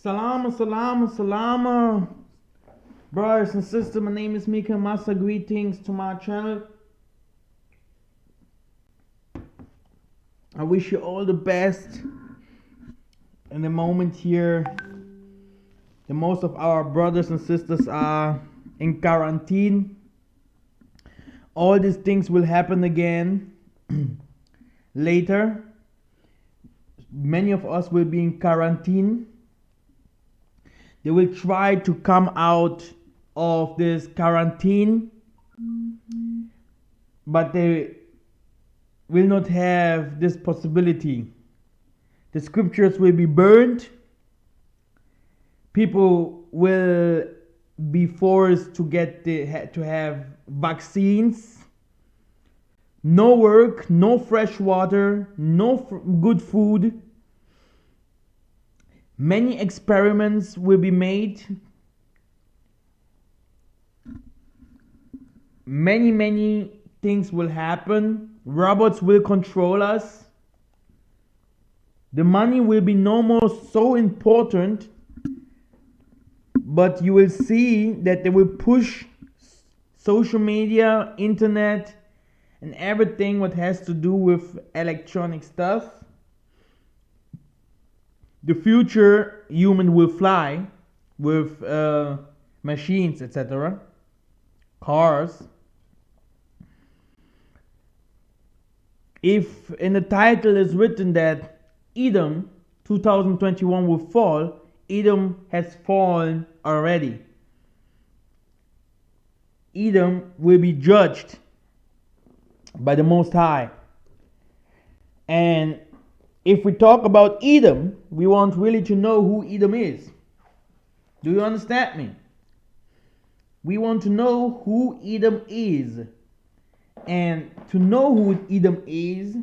Salama, salama, salama. Brothers and sisters, my name is Mikhael. Massa, greetings to my channel. I wish you all the best in the moment here. The most of our brothers and sisters are in quarantine. All these things will happen again later. Many of us will be in quarantine. They will try to come out of this quarantine, but they will not have this possibility. The scriptures will be burned. People will be forced to have vaccines. No work, no fresh water, no good food. Many experiments will be made. Many things will happen. Robots will control us. The money will be no more so important, but you will see that they will push social media, internet, and everything what has to do with electronic stuff. The future human will fly with machines, etc. Cars. If in the title is written that Edom 2021 will fall, Edom has fallen already. Edom will be judged by the Most High. And if we talk about Edom, we want really to know who Edom is. Do you understand me? We want to know who Edom is. And to know who Edom is,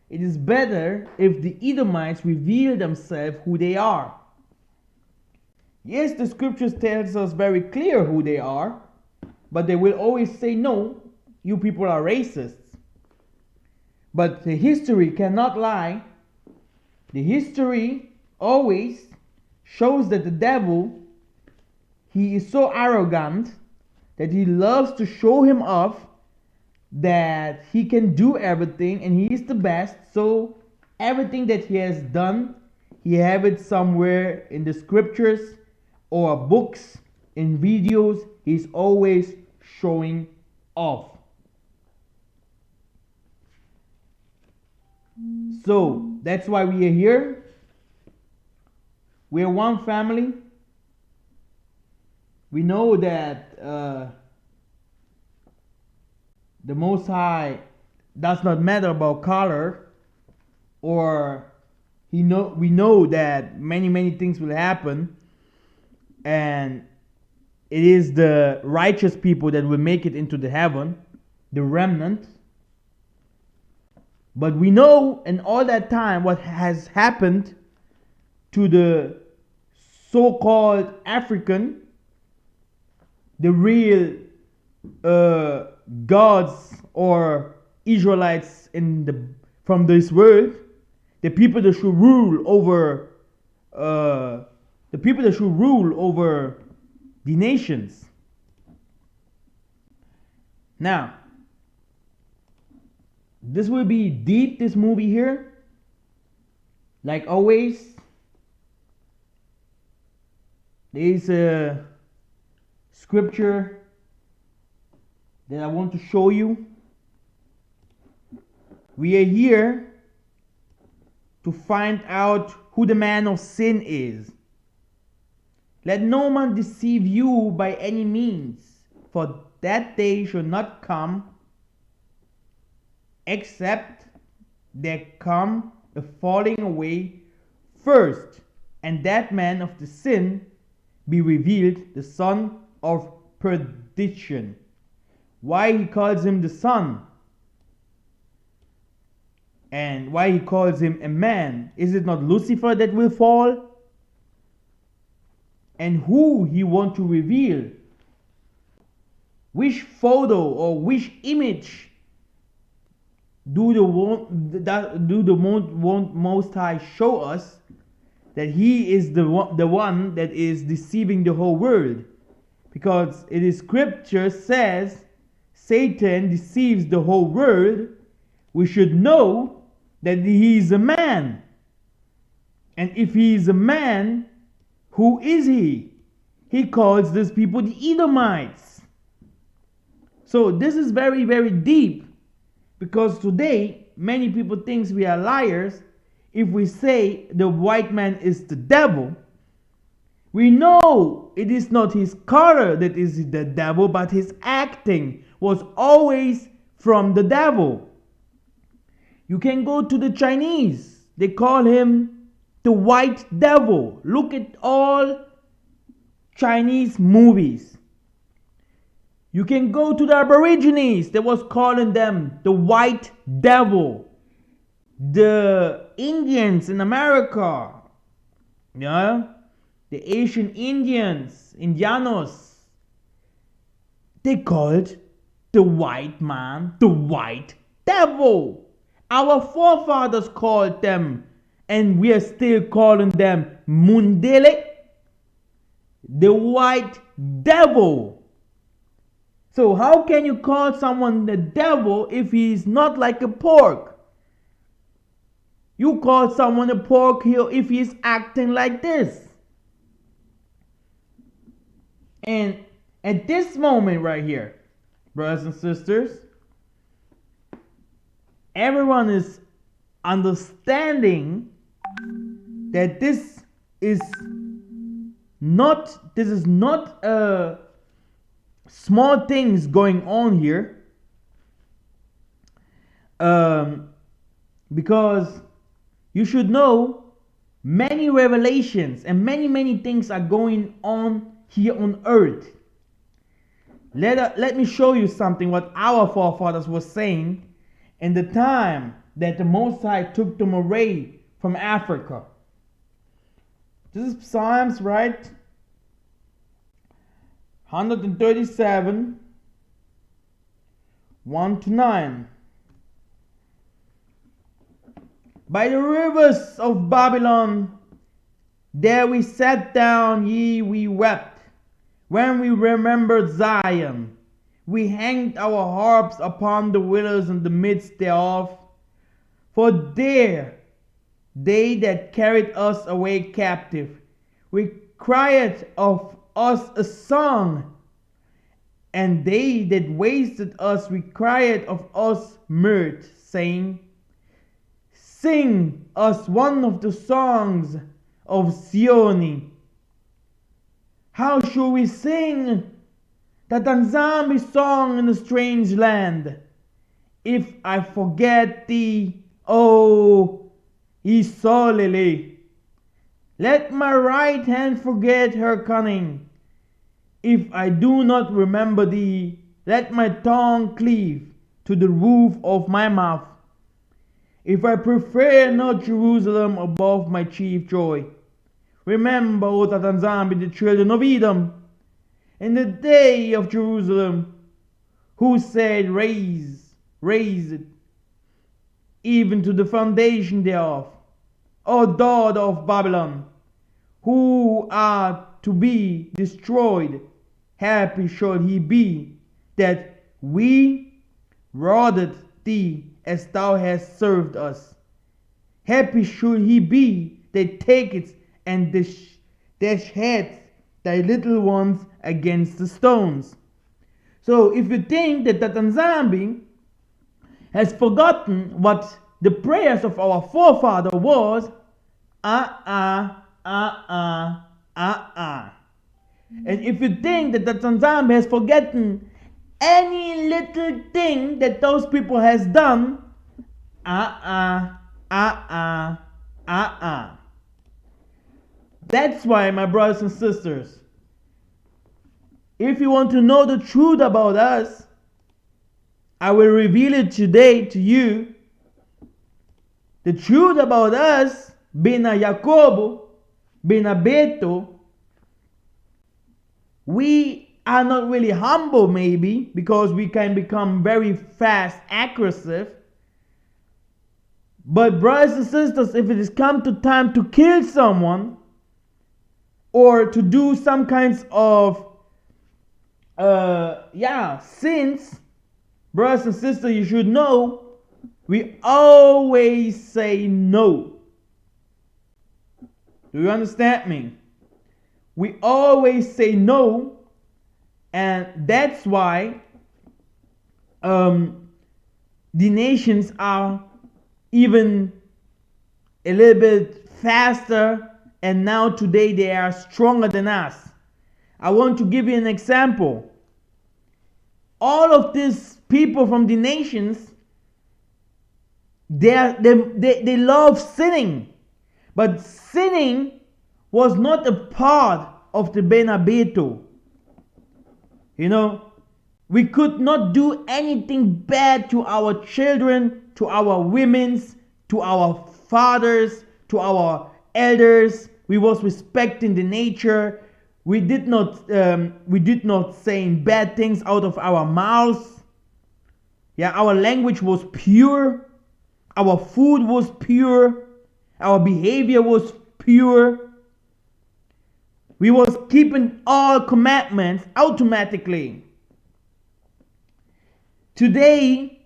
it is better if the Edomites reveal themselves who they are. Yes, the scriptures tells us very clear who they are, but they will always say, no, you people are racists. But the history cannot lie. The history always shows that the devil, he is so arrogant that he loves to show him off that he can do everything and he is the best. So everything that he has done, he have it somewhere in the scriptures or books, in videos. He's always showing off. So that's why we are here. We are one family. We know that the Most High does not matter about color, or we know that many things will happen, and it is the righteous people that will make it into the heaven, the remnant. But we know in all that time what has happened to the so-called African, the real gods or Israelites from this world, the people that should rule over the nations. Now, this will be deep, this movie here. Like always, there is a scripture that I want to show you. We are here to find out who the man of sin is. Let no man deceive you by any means, for that day shall not come, except there come a falling away first, and that man of the sin be revealed, the son of perdition. Why he calls him the son? And why he calls him a man? Is it not Lucifer that will fall? And who he want to reveal? Which photo or which image do the Most High show us that he is the one that is deceiving the whole world. Because it is scripture says Satan deceives the whole world. We should know that he is a man. And if he is a man, who is he? He calls these people the Edomites. So this is very, very deep, because today many people think we are liars if we say the white man is the devil. We know it is not his color that is the devil, but his acting was always from the devil. You can go to the Chinese. They call him the white devil. Look at all Chinese movies. You can go to the Aborigines. They was calling them the white devil. The Indians in America, yeah, the Asian Indians, Indianos, they called the white man the white devil. Our forefathers called them, and we are still calling them Mundele, the white devil. So how can you call someone the devil if he is not like a pork? You call someone a pork heel if he is acting like this. And at this moment right here, brothers and sisters, everyone is understanding that this is not small things going on here, because you should know many revelations and many things are going on here on earth. Let me show you something what our forefathers were saying in the time that the Most High took them away from Africa. This is Psalms, right? 137, 1-9. By the rivers of Babylon, there we sat down, we wept. When we remembered Zion, we hanged our harps upon the willows in the midst thereof. For there they that carried us away captive, we cried of us a song, and they that wasted us, we cried of us mirth, saying, Sing us one of the songs of Zion. How shall we sing the Tanzambi song in a strange land? If I forget thee, O Isolele, let my right hand forget her cunning. If I do not remember thee, let my tongue cleave to the roof of my mouth. If I prefer not Jerusalem above my chief joy, remember, O Tatanzambi, the children of Edom, in the day of Jerusalem, who said, raise it, even to the foundation thereof. O daughter of Babylon, who are to be destroyed, happy shall he be that we rewarded thee as thou hast served us. Happy should he be that taketh and dasheth thy little ones against the stones. So if you think that the Tanzambi has forgotten what the prayers of our forefather was, and if you think that the Tanzambi has forgotten any little thing that those people has done, That's why, my brothers and sisters, if you want to know the truth about us, I will reveal it today to you. The truth about us, Bina Jacobo, Bina Beto, we are not really humble maybe, because we can become very fast aggressive. But brothers and sisters, if it is come to time to kill someone or to do some kinds of sins, brothers and sisters, you should know we always say no. Do you understand me? We always say no, and that's why the nations are even a little bit faster, and now today they are stronger than us. I want to give you an example. All of these people from the nations, they love sinning. But sinning was not a part of the Benabeto. You know, we could not do anything bad to our children, to our women's, to our fathers, to our elders. We was respecting the nature. We did not saying bad things out of our mouths. Yeah, our language was pure. Our food was pure. Our behavior was pure. We was keeping all commandments automatically. Today,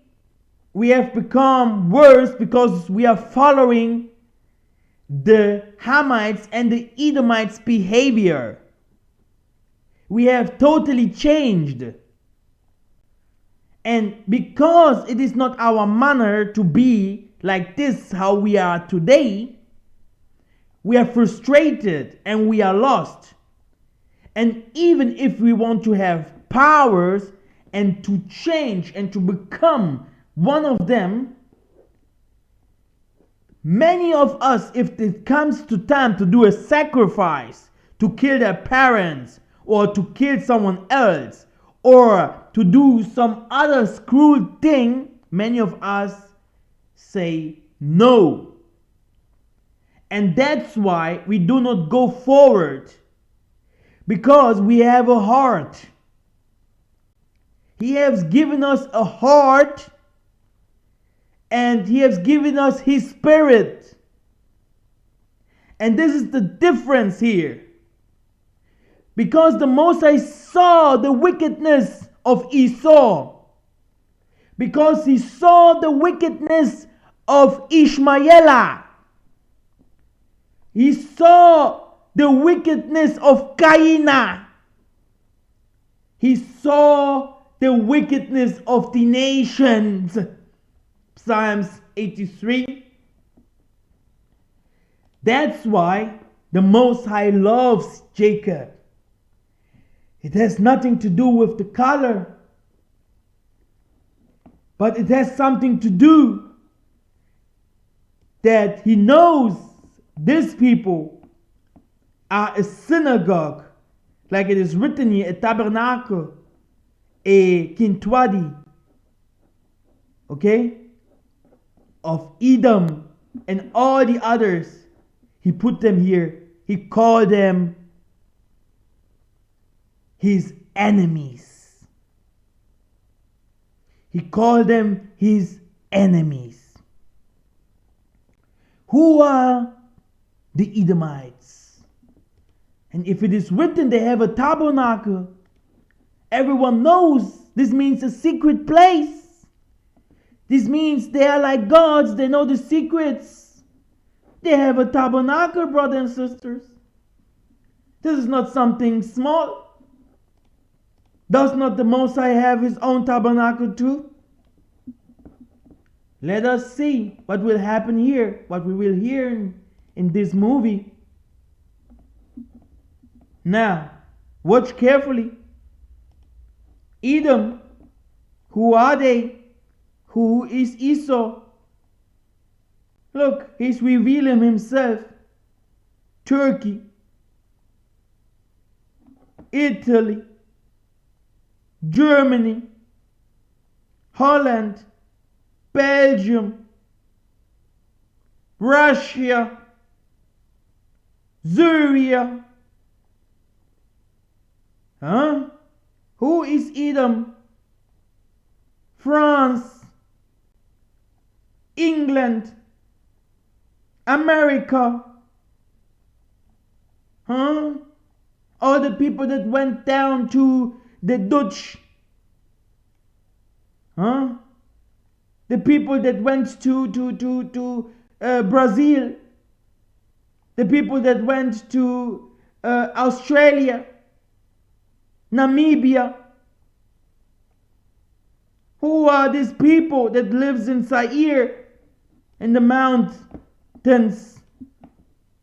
we have become worse because we are following the Hamites and the Edomites' behavior. We have totally changed. And because it is not our manner to be like this, how we are today, we are frustrated and we are lost. And even if we want to have powers and to change and to become one of them, many of us, if it comes to time to do a sacrifice, to kill their parents or to kill someone else or to do some other cruel thing, many of us say no. And that's why we do not go forward, because we have a heart. He has given us a heart, and He has given us His Spirit. And this is the difference here. Because the Most High saw the wickedness of Esau, because He saw the wickedness of Ishmael, He saw the wickedness of Cain, He saw the wickedness of the nations. Psalms 83. That's why the Most High loves Jacob. It has nothing to do with the color, but it has something to do that He knows these people are a synagogue, like it is written here, a tabernacle, a kintwadi, okay, of Edom and all the others. He put them here. He called them His enemies. He called them His enemies. Who are the Edomites? And if it is written they have a tabernacle, everyone knows this means a secret place. This means they are like gods. They know the secrets. They have a tabernacle, brothers and sisters. This is not something small. Does not the Most High have His own tabernacle too? Let us see what will happen here, what we will hear in this movie. Now, watch carefully. Edom, who are they? Who is Esau? Look, he's revealing himself. Turkey, Italy, Germany, Holland, Belgium, Russia, Syria. Huh? Who is Edom? France, England, America, huh? All the people that went down to the Dutch, huh? The people that went to Brazil, the people that went to Australia, Namibia. Who are these people that lives in Zaire in the mountains?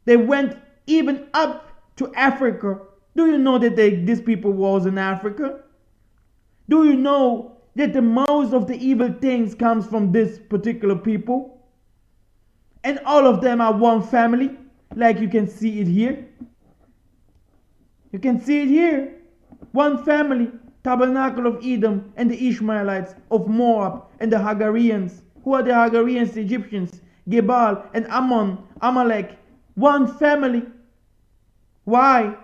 They went even up to Africa. Do you know that these people was in Africa? Do you know that the most of the evil things comes from this particular people? And all of them are one family, like you can see it here. You can see it here. One family, tabernacle of Edom and the Ishmaelites of Moab and the Hagarians. Who are the Hagarians? The Egyptians, Gebal and Ammon, Amalek. One family. Why?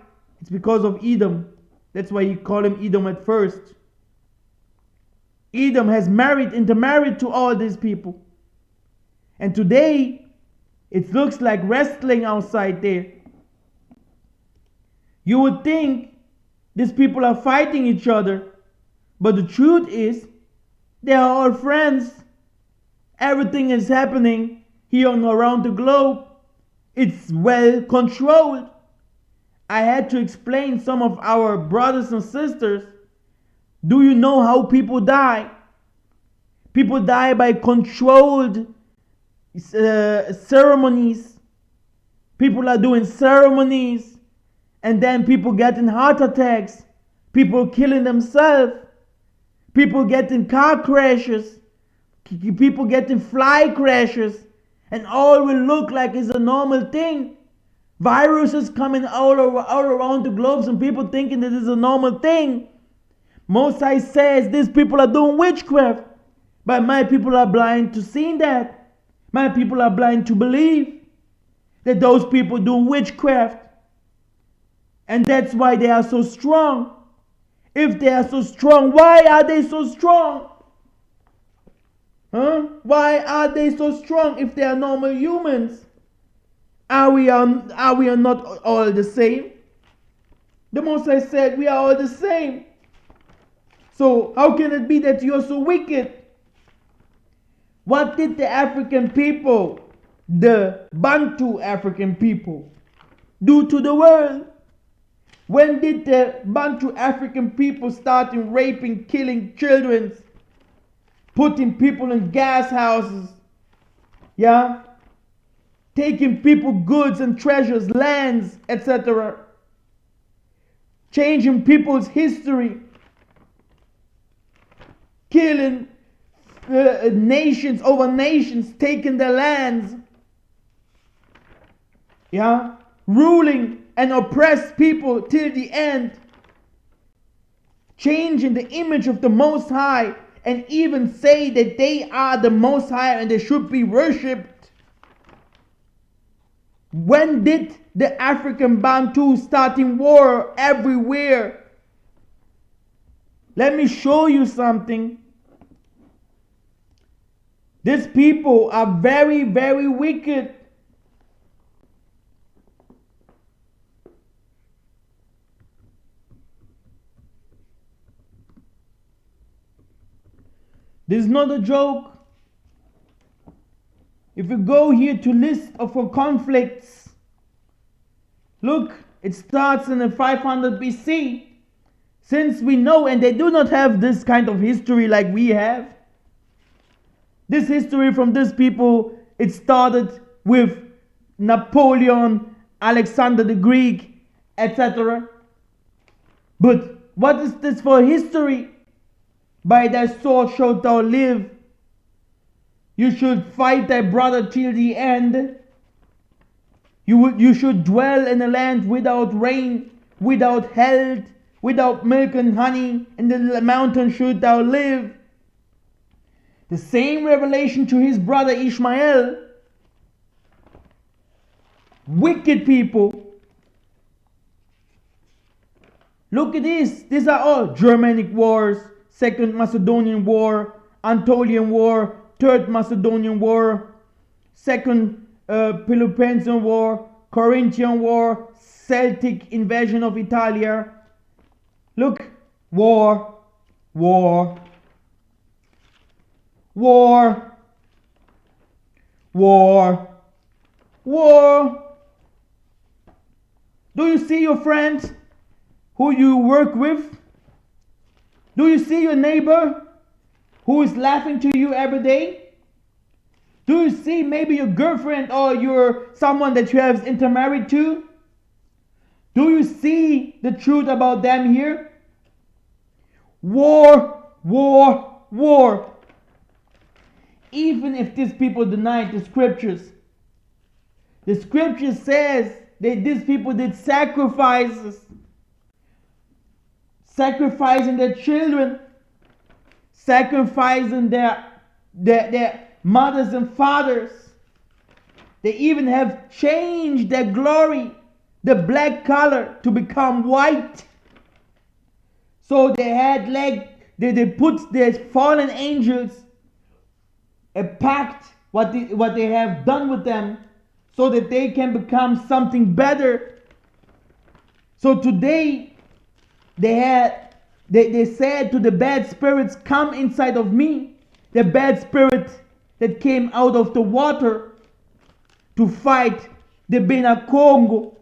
It's because of Edom. That's why you call him Edom at first. Edom has intermarried to all these people. And today, it looks like wrestling outside there. You would think these people are fighting each other. But the truth is, they are all friends. Everything is happening here and around the globe. It's well controlled. I had to explain some of our brothers and sisters. Do you know how people die? People die by controlled ceremonies. People are doing ceremonies, and then people getting heart attacks, people killing themselves, people getting car crashes, people getting fly crashes, and all will look like it's a normal thing. Viruses coming all around the globe, and people thinking that it's a normal thing. Mosai says these people are doing witchcraft, but my people are blind to seeing that. My people are blind to believe that those people do witchcraft. And that's why they are so strong. If they are so strong, why are they so strong? Huh? Why are they so strong if they are normal humans? Are we not all the same? The Mosai said we are all the same. So how can it be that you're so wicked? What did the African people, the Bantu African people, do to the world? When did the Bantu African people start raping, killing children, putting people in gas houses, yeah, taking people goods and treasures, lands, etc., changing people's history, killing nations over nations, taking their lands, yeah, ruling and oppress people till the end, changing the image of the Most High, and even say that they are the Most High and they should be worshipped. When did the African Bantu starting war everywhere? Let me show you something. These people are very, very wicked. This is not a joke. If you go here to list of conflicts, look, it starts in the 500 BC. Since we know, and they do not have this kind of history like we have. This history from these people, it started with Napoleon, Alexander the Greek, etc. But what is this for history? By thy sword shalt thou live. You should fight thy brother till the end. You should dwell in a land without rain, without health, without milk and honey. In the mountain should thou live. The same revelation to his brother Ishmael. Wicked people. Look at this. These are all Germanic wars, Second Macedonian War, Anatolian War, Third Macedonian War, Second Peloponnesian War, Corinthian War, Celtic invasion of Italia. Look, war, war, war, war, war. Do you see your friends who you work with? Do you see your neighbor who is laughing to you every day? Do you see maybe your girlfriend or your someone that you have intermarried to? Do you see the truth about them here? War, war, war. Even if these people denied the scripture says that these people did sacrifices, sacrificing their children, sacrificing their mothers and fathers. They even have changed their glory, the black color, to become white. So they had they put their fallen angels a pact, what they have done with them, so that they can become something better. So today they said to the bad spirits, come inside of me. The bad spirit that came out of the water to fight the Bena Congo.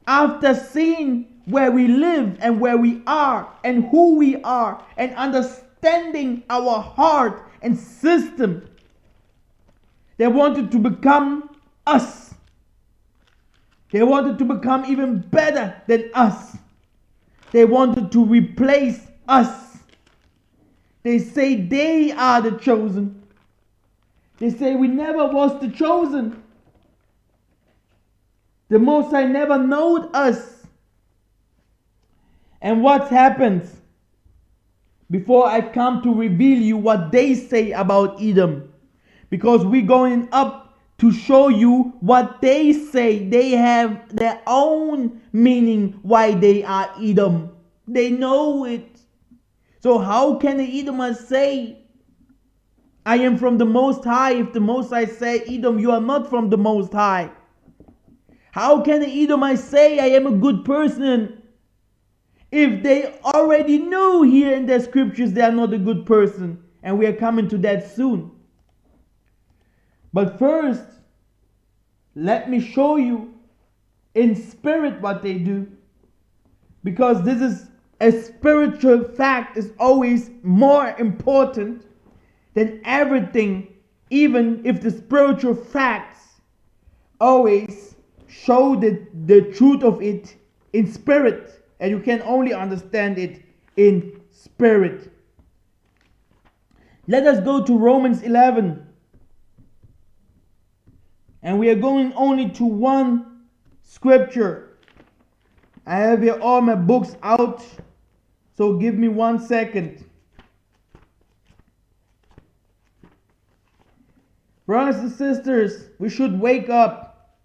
After seeing where we live and where we are and who we are and understanding our heart and system, they wanted to become us. They wanted to become even better than us. They wanted to replace us. They say they are the chosen. They say we never was the chosen. The Most High never knowed us. And what happens? Before I come to reveal you what they say about Edom. Because we're going up to show you what they say. They have their own meaning why they are Edom. They know it. So how can an Edomite say, I am from the Most High, if the Most High say, Edom, you are not from the Most High? How can an Edomite say, I am a good person, if they already knew here in the scriptures they are not a good person? And we are coming to that soon. But first, let me show you in spirit what they do. Because this is a spiritual fact, is always more important than everything, even if the spiritual facts always show the truth of it in spirit, and you can only understand it in spirit. Let us go to Romans 11, and we are going only to one scripture. I have here all my books out, so give me 1 second. Brothers and sisters, we should wake up.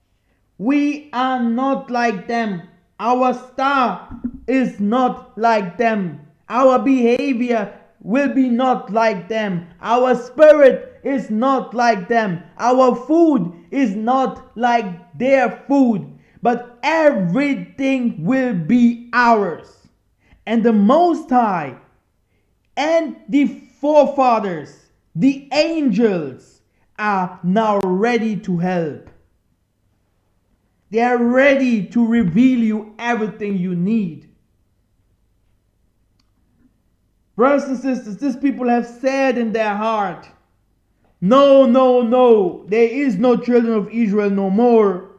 We are not like them. Our star is not like them. Our behavior will be not like them. Our spirit is not like them. Our food is not like their food. But everything will be ours. And the Most High and the forefathers, the angels, are now ready to help. They are ready to reveal you everything you need. Brothers and sisters, these people have said in their heart, no, no, no, there is no children of Israel no more.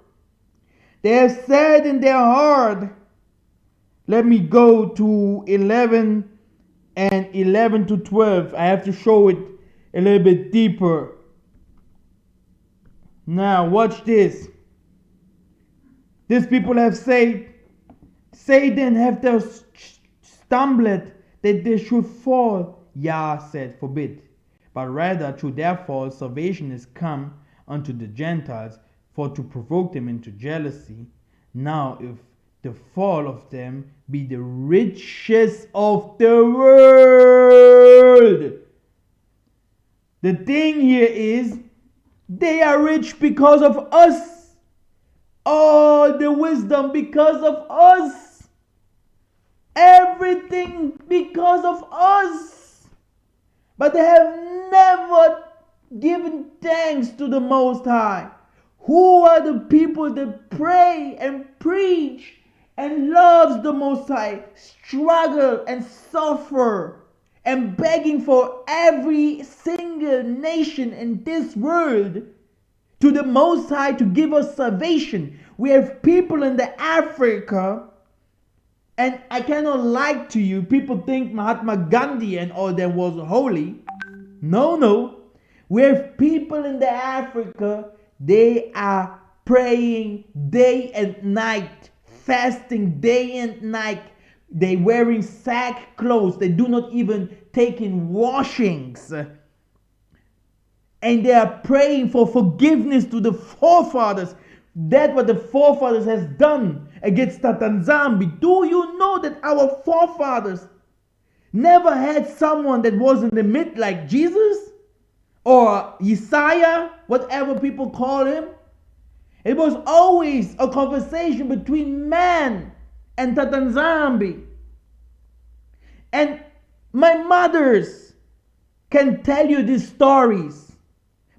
They have said in their heart, let me go to 11 and 11 to 12. I have to show it a little bit deeper. Now, watch this. These people have said, Satan have they stumbled that they should fall. Yah said, forbid. But rather through their fall salvation is come unto the Gentiles, for to provoke them into jealousy. Now if the fall of them be the riches of the world. The thing here is, They are rich because of us. All the wisdom because of us. Everything because of us. But they have never given thanks to the Most High. Who are the people that pray and preach and loves the Most High, struggle and suffer and begging for every single nation in this world to the Most High to give us salvation? We have people in the Africa, and I cannot lie to you, people think Mahatma Gandhi and all that was holy. No. We have people in the Africa, they are praying day and night, fasting day and night. They wearing sack clothes. They do not even take in washings. And they are praying for forgiveness to the forefathers. That's what the forefathers has done against Tatanzambi. Do you know that our forefathers never had someone that was in the mid like Jesus? Or Yesaya, whatever people call him? It was always a conversation between man and Tatanzambi. And my mothers can tell you these stories.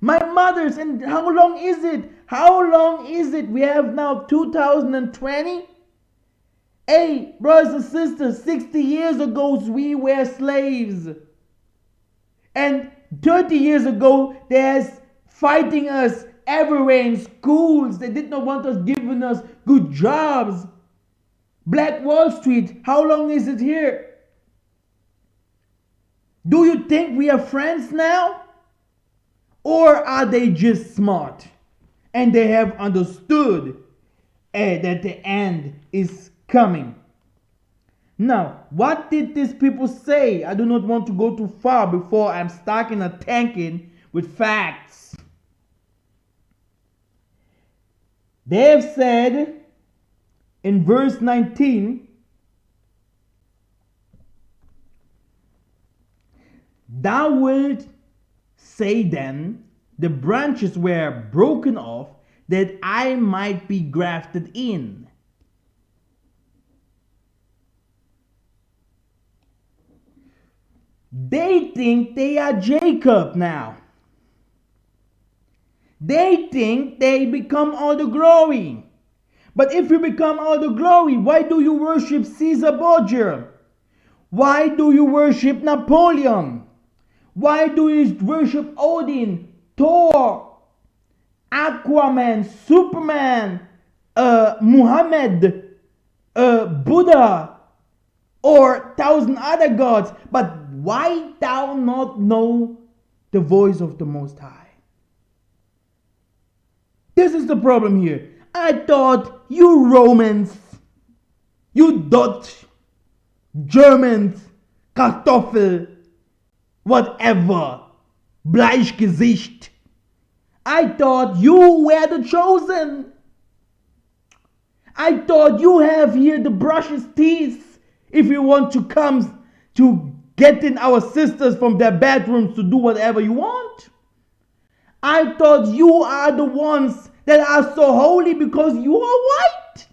My mothers, and how long is it? How long is it? We have now 2020. Hey, brothers and sisters, 60 years ago we were slaves. And 30 years ago, there's fighting us everywhere in schools. They did not want us giving us good jobs. Black Wall Street, how long is it here? Do you think we are friends now? Or are they just smart? And they have understood that the end is coming. Now, what did these people say? I do not want to go too far before I'm starting a tanking with facts. They have said in verse 19, thou wilt say then, the branches were broken off, that I might be grafted in. They think they are Jacob now. They think they become all the glory. But if you become all the glory, why do you worship Caesar Borgia? Why do you worship Napoleon? Why do you worship Odin, Thor, Aquaman, Superman, Muhammad, Buddha, or 1,000 other gods? But why thou not know the voice of the Most High? This is the problem here. I thought you Romans, you Dutch, Germans, Kartoffel, whatever, Bleichgesicht, I thought you were the chosen. I thought you have here the brushes teeth if you want to come to get in our sisters from their bedrooms to do whatever you want. I thought you are the ones that are so holy because you are white.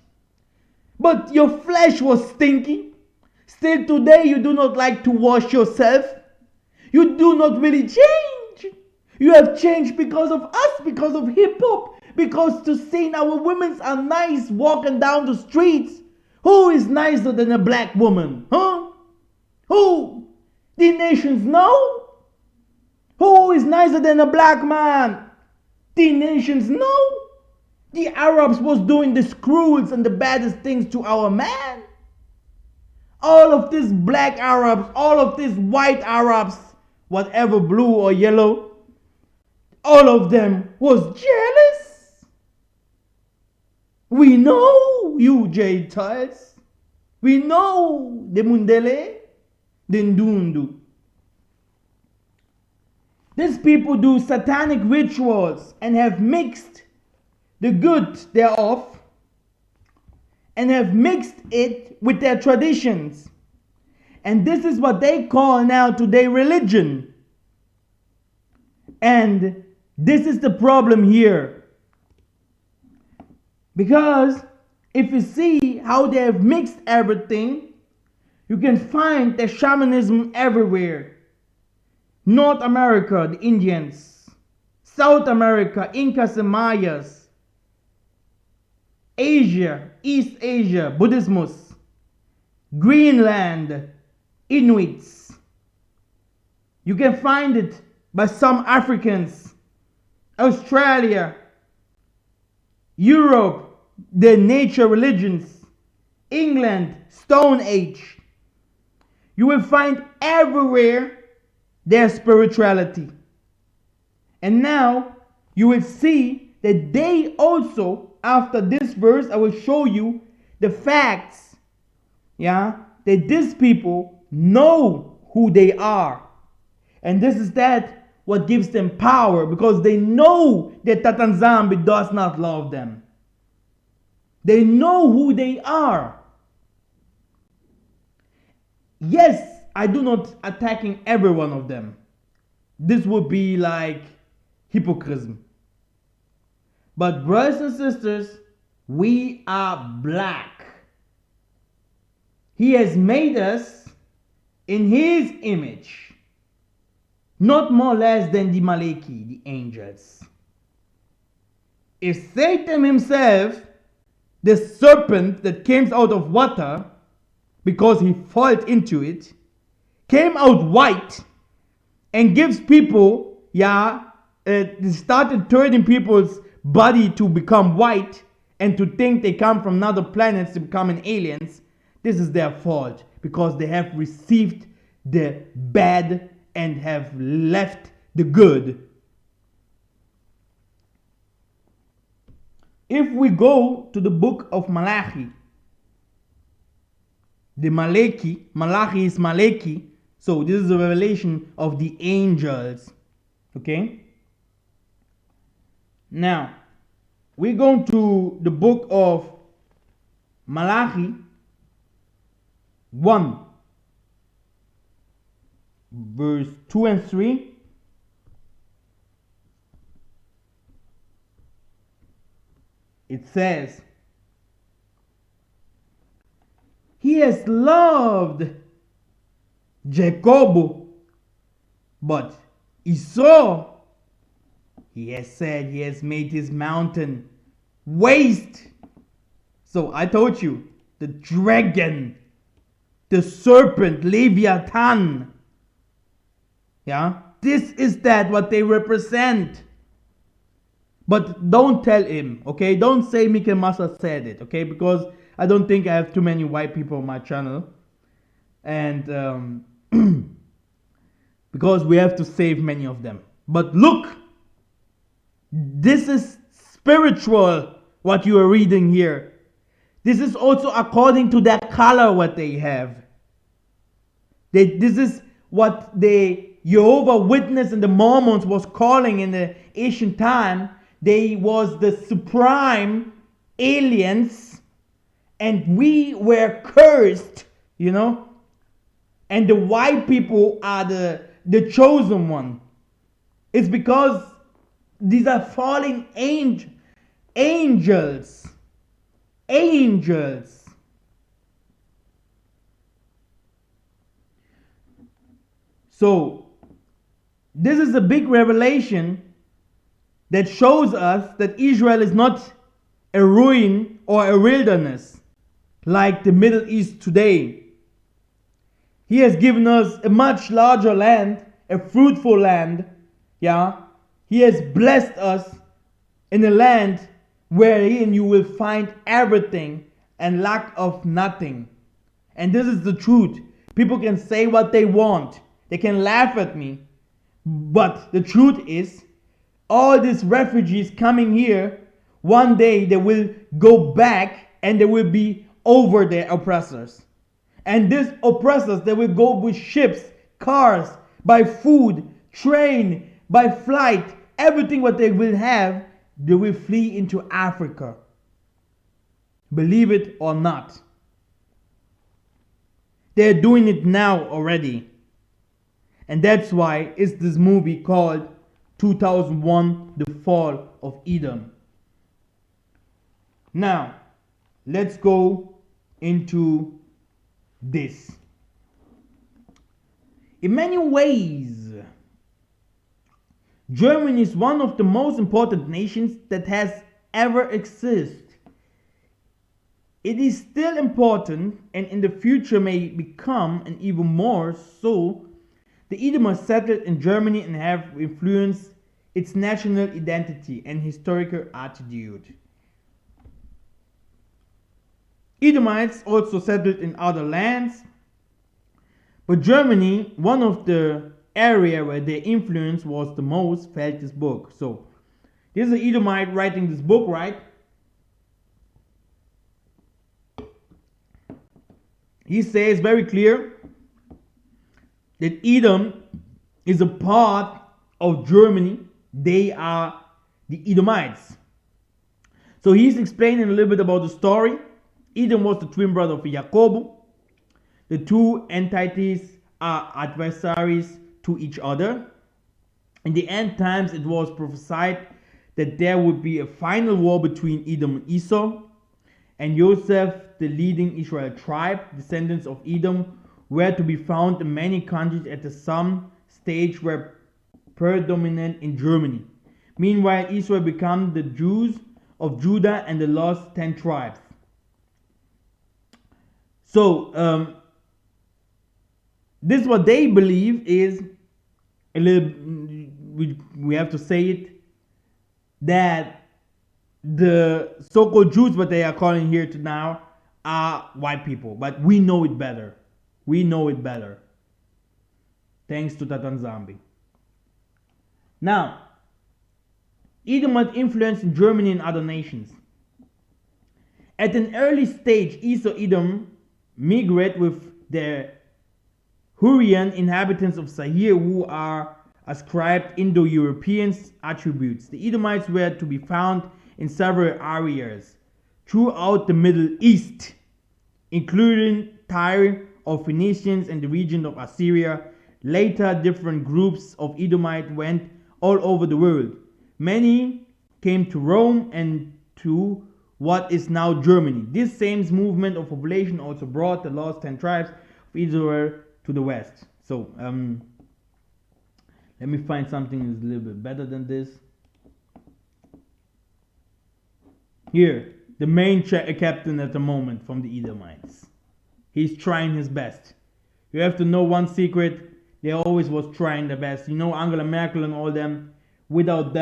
But your flesh was stinky. Still today you do not like to wash yourself. You do not really change. You have changed because of us, because of hip hop, because to see our women are nice walking down the streets. Who is nicer than a black woman? Huh? Who? The nations know. Who is nicer than a black man? The nations know. The Arabs was doing the cruels and the baddest things to our man. All of these black Arabs, all of these white Arabs, whatever blue or yellow, all of them was jealous. We know you Gentiles. We know the Mundele, the Ndundu. These people do satanic rituals and have mixed the good thereof and have mixed it with their traditions. And this is what they call now today religion. And This is the problem here. Because if you see how they have mixed everything, you can find the shamanism everywhere. North America, the Indians. South America, Incas and Mayas. Asia, East Asia, Buddhismus. Greenland, Inuits. You can find it by some Africans. Australia, Europe, the nature religions. England, Stone Age. You will find everywhere their spirituality. And now you will see that they also, after this verse, I will show you the facts, that these people know who they are. And this is what gives them power, because they know that Tatanzambi does not love them. They know who they are. Yes, I do not attacking every one of them. This would be like hypocrisy. But brothers and sisters, we are black. He has made us in his image. Not more or less than the Maleki, the angels. If Satan himself, the serpent that came out of water, because he fell into it, came out white and gives people, started turning people's body to become white and to think they come from another planets to become aliens, this is their fault, because they have received the bad and have left the good. If we go to the book of Malachi, the Malachi is Maleki, so this is a revelation of the angels. Okay? Now, we're going to the book of Malachi 1, verse 2 and 3. It says, he has loved Jacob, but Esau, he has said he has made his mountain waste. So I told you, the dragon, the serpent, Leviathan. This is what they represent. But don't tell him, okay? Don't say Mikhael Massa said it, okay? Because I don't think I have too many white people on my channel. And because we have to save many of them. But look, this is spiritual, what you are reading here. This is also according to that color what they have. This is what the Jehovah Witness and the Mormons was calling in the ancient time. They was the supreme aliens, and we were cursed, and the white people are the chosen one. It's because these are falling angels. So this is a big revelation that shows us that Israel is not a ruin or a wilderness like the Middle East today. He has given us a much larger land, a fruitful land. He has blessed us in a land wherein you will find everything and lack of nothing. And this is the truth. People can say what they want. They can laugh at me. But the truth is, all these refugees coming here, one day they will go back and they will be over their oppressors. And these oppressors, they will go with ships, cars, by food, train, by flight, everything what they will have, they will flee into Africa. Believe it or not. They're doing it now already. And that's why it's this movie called 2001, the fall of Edom. Now, let's go into this. In many ways, Germany is one of the most important nations that has ever existed. It is still important and in the future may become, and even more so, the Edomites settled in Germany and have influenced its national identity and historical attitude. Edomites also settled in other lands, but Germany, one of the area where their influence was the most, felt this book. So, this is an Edomite writing this book, right? He says very clear that Edom is a part of Germany. They are the Edomites. So he's explaining a little bit about the story. Edom was the twin brother of Jacob. The two entities are adversaries to each other. In the end times, it was prophesied that there would be a final war between Edom and Esau. And Joseph, the leading Israel tribe, descendants of Edom, were to be found in many countries at the some stage were predominant in Germany. Meanwhile, Israel became the Jews of Judah and the lost 10 tribes. So, this what they believe is a little, we have to say it, that the so-called Jews, what they are calling here to now, are white people. But we know it better. We know it better. Thanks to Tatan Zambi. Now, Edomite influence in Germany and other nations. At an early stage, Esau Edom migrated with the Hurrian inhabitants of Sahir, who are ascribed Indo-European attributes. The Edomites were to be found in several areas throughout the Middle East, including Tyre of Phoenicians and the region of Assyria. Later, different groups of Edomites went all over the world. Many came to Rome and to what is now Germany. This same movement of population also brought the lost 10 tribes of Israel to the west. So, let me find something that's a little bit better than this. Here, the main captain at the moment from the Edomites. He's trying his best. You have to know one secret. They always was trying their best. You know, Angela Merkel and all them, without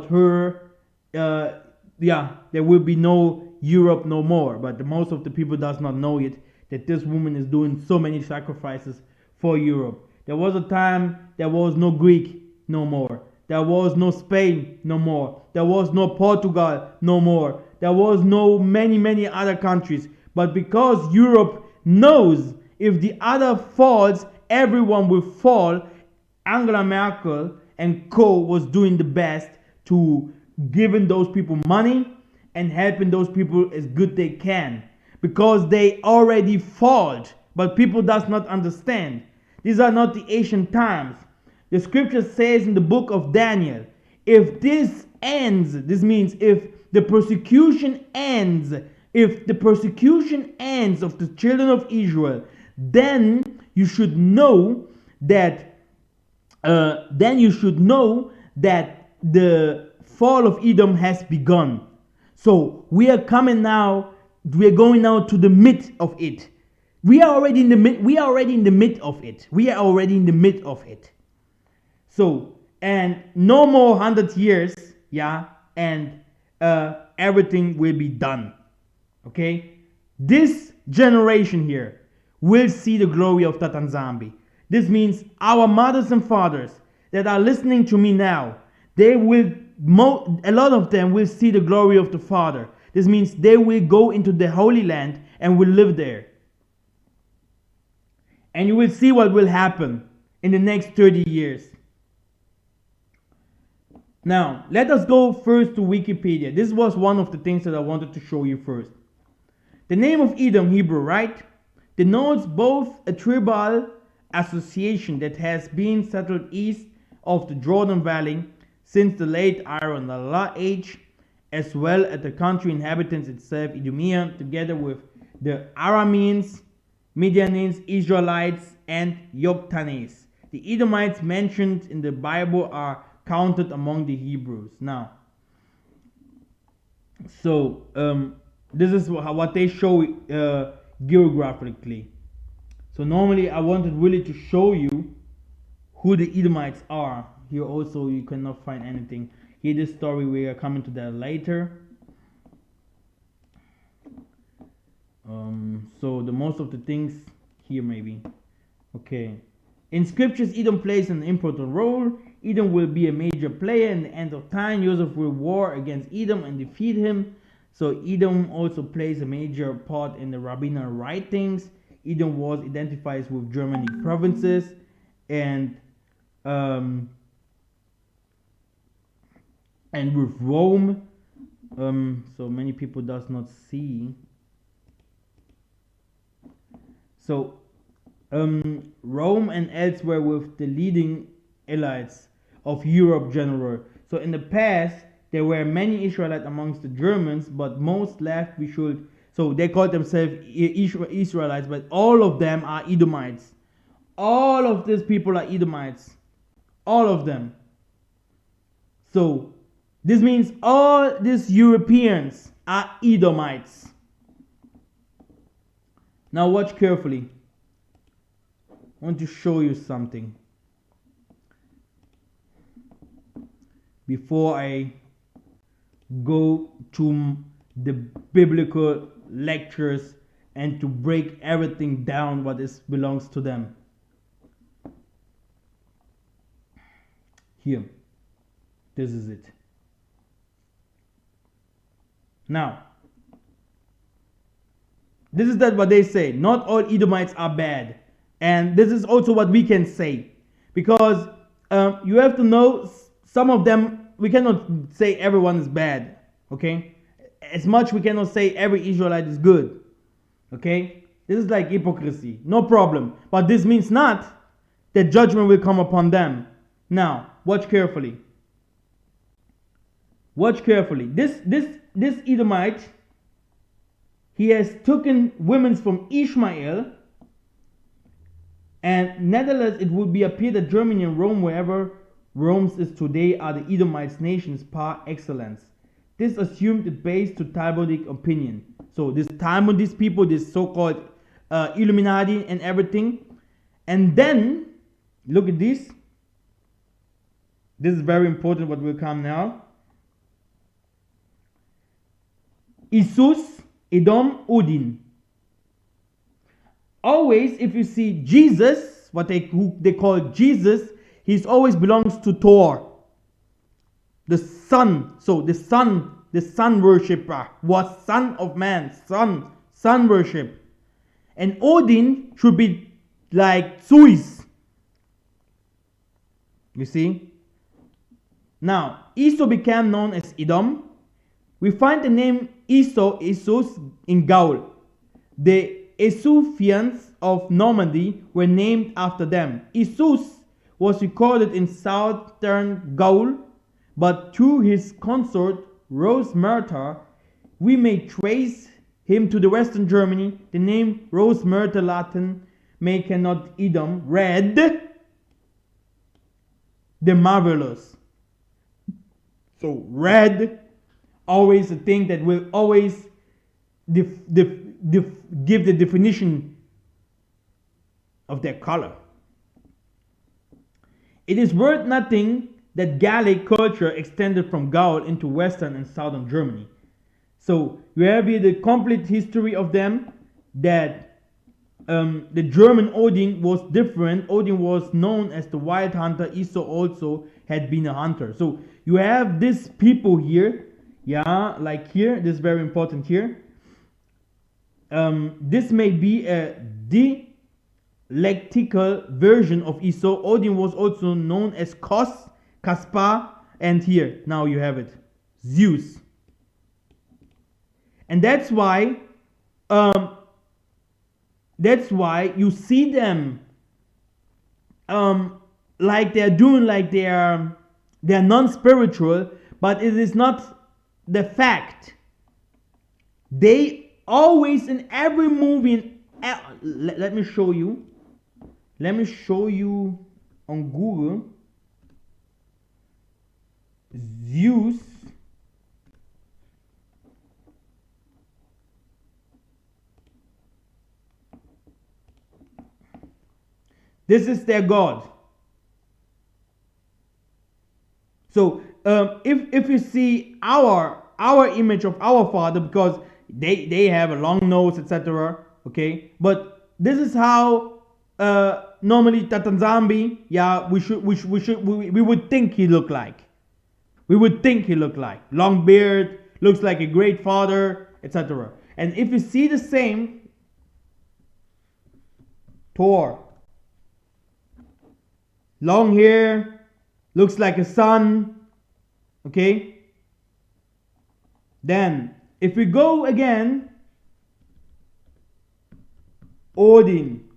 her, there will be no Europe no more. But most of the people does not know it, that this woman is doing so many sacrifices for Europe. There was a time there was no Greek no more. There was no Spain no more. There was no Portugal no more. There was no many other countries. But because Europe knows if the other falls, everyone will fall, Angela Merkel and Co. was doing the best to giving those people money and helping those people as good they can. Because they already fought, but people does not understand. These are not the ancient times. The scripture says in the book of Daniel, if this ends, this means if the persecution ends, of the children of Israel, then you should know that the fall of Edom has begun. So we are going now to the mid of it. We are already in the mid of it. So, and no more 100 years, and everything will be done. Okay? This generation here will see the glory of Tatan Zambi. This means our mothers and fathers that are listening to me now, a lot of them will see the glory of the Father. This means they will go into the Holy Land and will live there. And you will see what will happen in the next 30 years. Now, let us go first to Wikipedia. This was one of the things that I wanted to show you first. The name of Edom, Hebrew, right, denotes both a tribal association that has been settled east of the Jordan Valley since the late Iron Age, as well as the country inhabitants itself, Edomian, together with the Arameans, Midianites, Israelites, and Yoktanes. The Edomites mentioned in the Bible are counted among the Hebrews. Now, so this is what they show geographically. So normally I wanted really to show you who the Edomites are. Here also you cannot find anything. Here this story, we are coming to that later. So the most of the things here maybe. Okay. In scriptures, Edom plays an important role. Edom will be a major player in the end of time. Joseph will war against Edom and defeat him. So Edom also plays a major part in the rabbinic writings. Edom was identified with Germanic provinces and with Rome. So many people does not see. So Rome and elsewhere with the leading elites of Europe general. So in the past there were many Israelites amongst the Germans, but most left. So they called themselves Israelites, but all of them are Edomites. All of these people are Edomites. All of them. So this means all these Europeans are Edomites. Now watch carefully. I want to show you something before I go to the biblical lectures and to break everything down what belongs to them. Here, this is it. Now, this is what they say. Not all Edomites are bad. And this is also what we can say. Because you have to know, some of them, we cannot say everyone is bad. Okay? As much we cannot say every Israelite is good. Okay? This is like hypocrisy. No problem. But this means not that judgment will come upon them. Now, watch carefully. Watch carefully. This Edomite, he has taken women from Ishmael, and nevertheless it would be appear that Germany and Rome, wherever Rome is today, are the Edomites nations par excellence. This assumed it based to Talmudic opinion. So this Talmud, these people, this so-called Illuminati and everything. And then, look at this. This is very important what will come now. Isus, Edom, Odin. Always, if you see Jesus, who they call Jesus, he always belongs to Thor, the sun. So the sun worshipper, was son of man, sun worship. And Odin should be like Zeus. You see? Now, Esau became known as Edom. We find the name Isus in Gaul. The Esufians of Normandy were named after them. Isus was recorded in southern Gaul, but through his consort Rose-Myrta, we may trace him to the western Germany. The name Rose-Myrta Latin may cannot Edom, red, the marvelous. So red, always a thing that will always give the definition of their color. It is worth nothing that Gallic culture extended from Gaul into western and southern Germany. So you have here the complete history of them, that the German Odin was different. Odin was known as the wild hunter. Esau also had been a hunter. So you have these people here, yeah, like here, this is very important here. This may be a dialectical version of Esau. Odin was also known as Kos, Caspar, and here, now you have it, Zeus. And that's why you see them like they're doing like they're non-spiritual, but it is not the fact. They always, in every movie, let me show you. Let me show you on Google. Zeus. This is their god. So if you see our image of our father, because they have a long nose, etc. Okay, but this is how normally Tatanzambi, yeah, we would think he looked like. We would think he looked like long beard, looks like a great father, etc. And if you see the same, Thor, long hair, looks like a son, okay? Then, if we go again, Odin.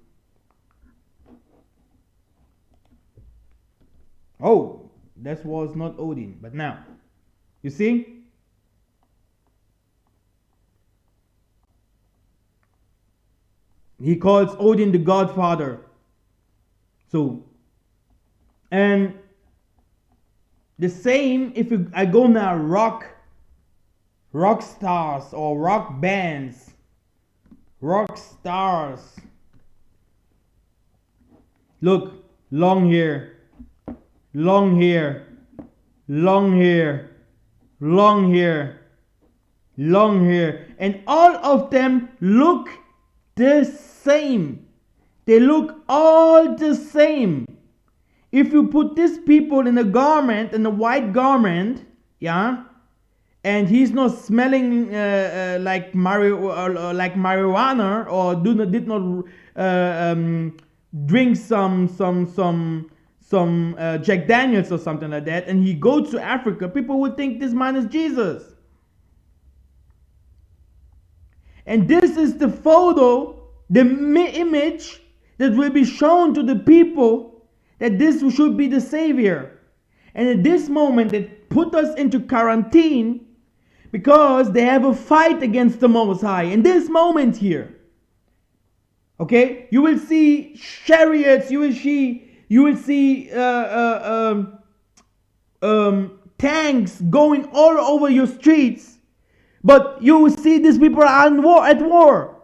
Oh, that was not Odin, but now, you see? He calls Odin the Godfather. So, and the same if I go now rock stars or rock bands, rock stars. Look, long hair, long hair, long hair, long hair, long hair, and all of them look the same. They look all the same. If you put these people in a garment, in a white garment, yeah, and he's not smelling like marijuana, or did not drink some Jack Daniels or something like that, and he goes to Africa, people would think this man is Jesus. And this is the photo, the image that will be shown to the people, that this should be the Savior. And at this moment, they put us into quarantine because they have a fight against the Most High. In this moment here, okay, you will see chariots, you will see tanks going all over your streets, but you will see these people are at war.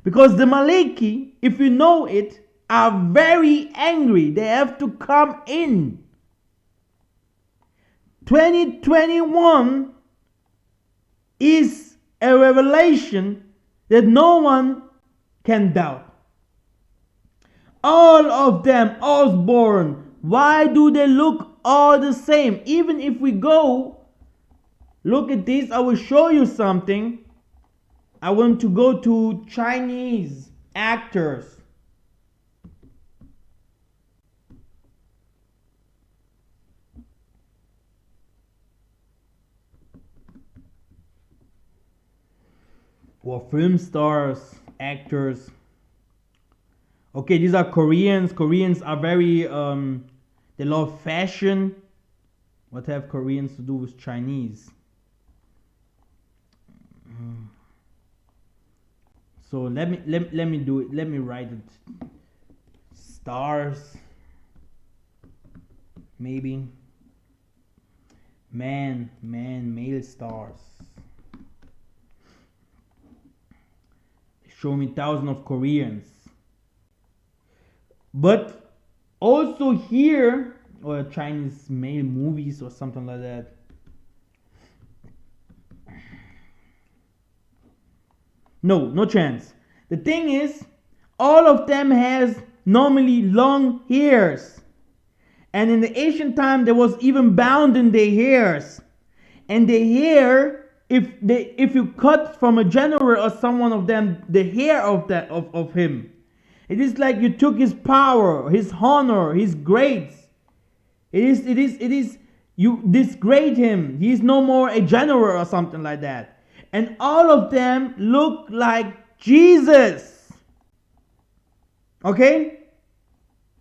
Because the Maleki, if you know it, are very angry. They have to come in. 2021 is a revelation that no one can doubt. All of them, Osborne, why do they look all the same? Even if we go, look at this, I will show you something. I want to go to Chinese actors. Or film stars, actors. Okay, these are Koreans. Koreans are very, they love fashion. What have Koreans to do with Chinese? So let me do it. Let me write it. Stars. Maybe. Male stars. Show me thousands of Koreans. But also here, or Chinese male movies or something like that. No chance. The thing is, all of them has normally long hairs. And in the ancient time, there was even bound in their hairs. And the hair, if you cut from a general or someone of them, the hair of him, it is like you took his power, his honor, his grace. It is you disgrade him. He is no more a general or something like that. And all of them look like Jesus. Okay?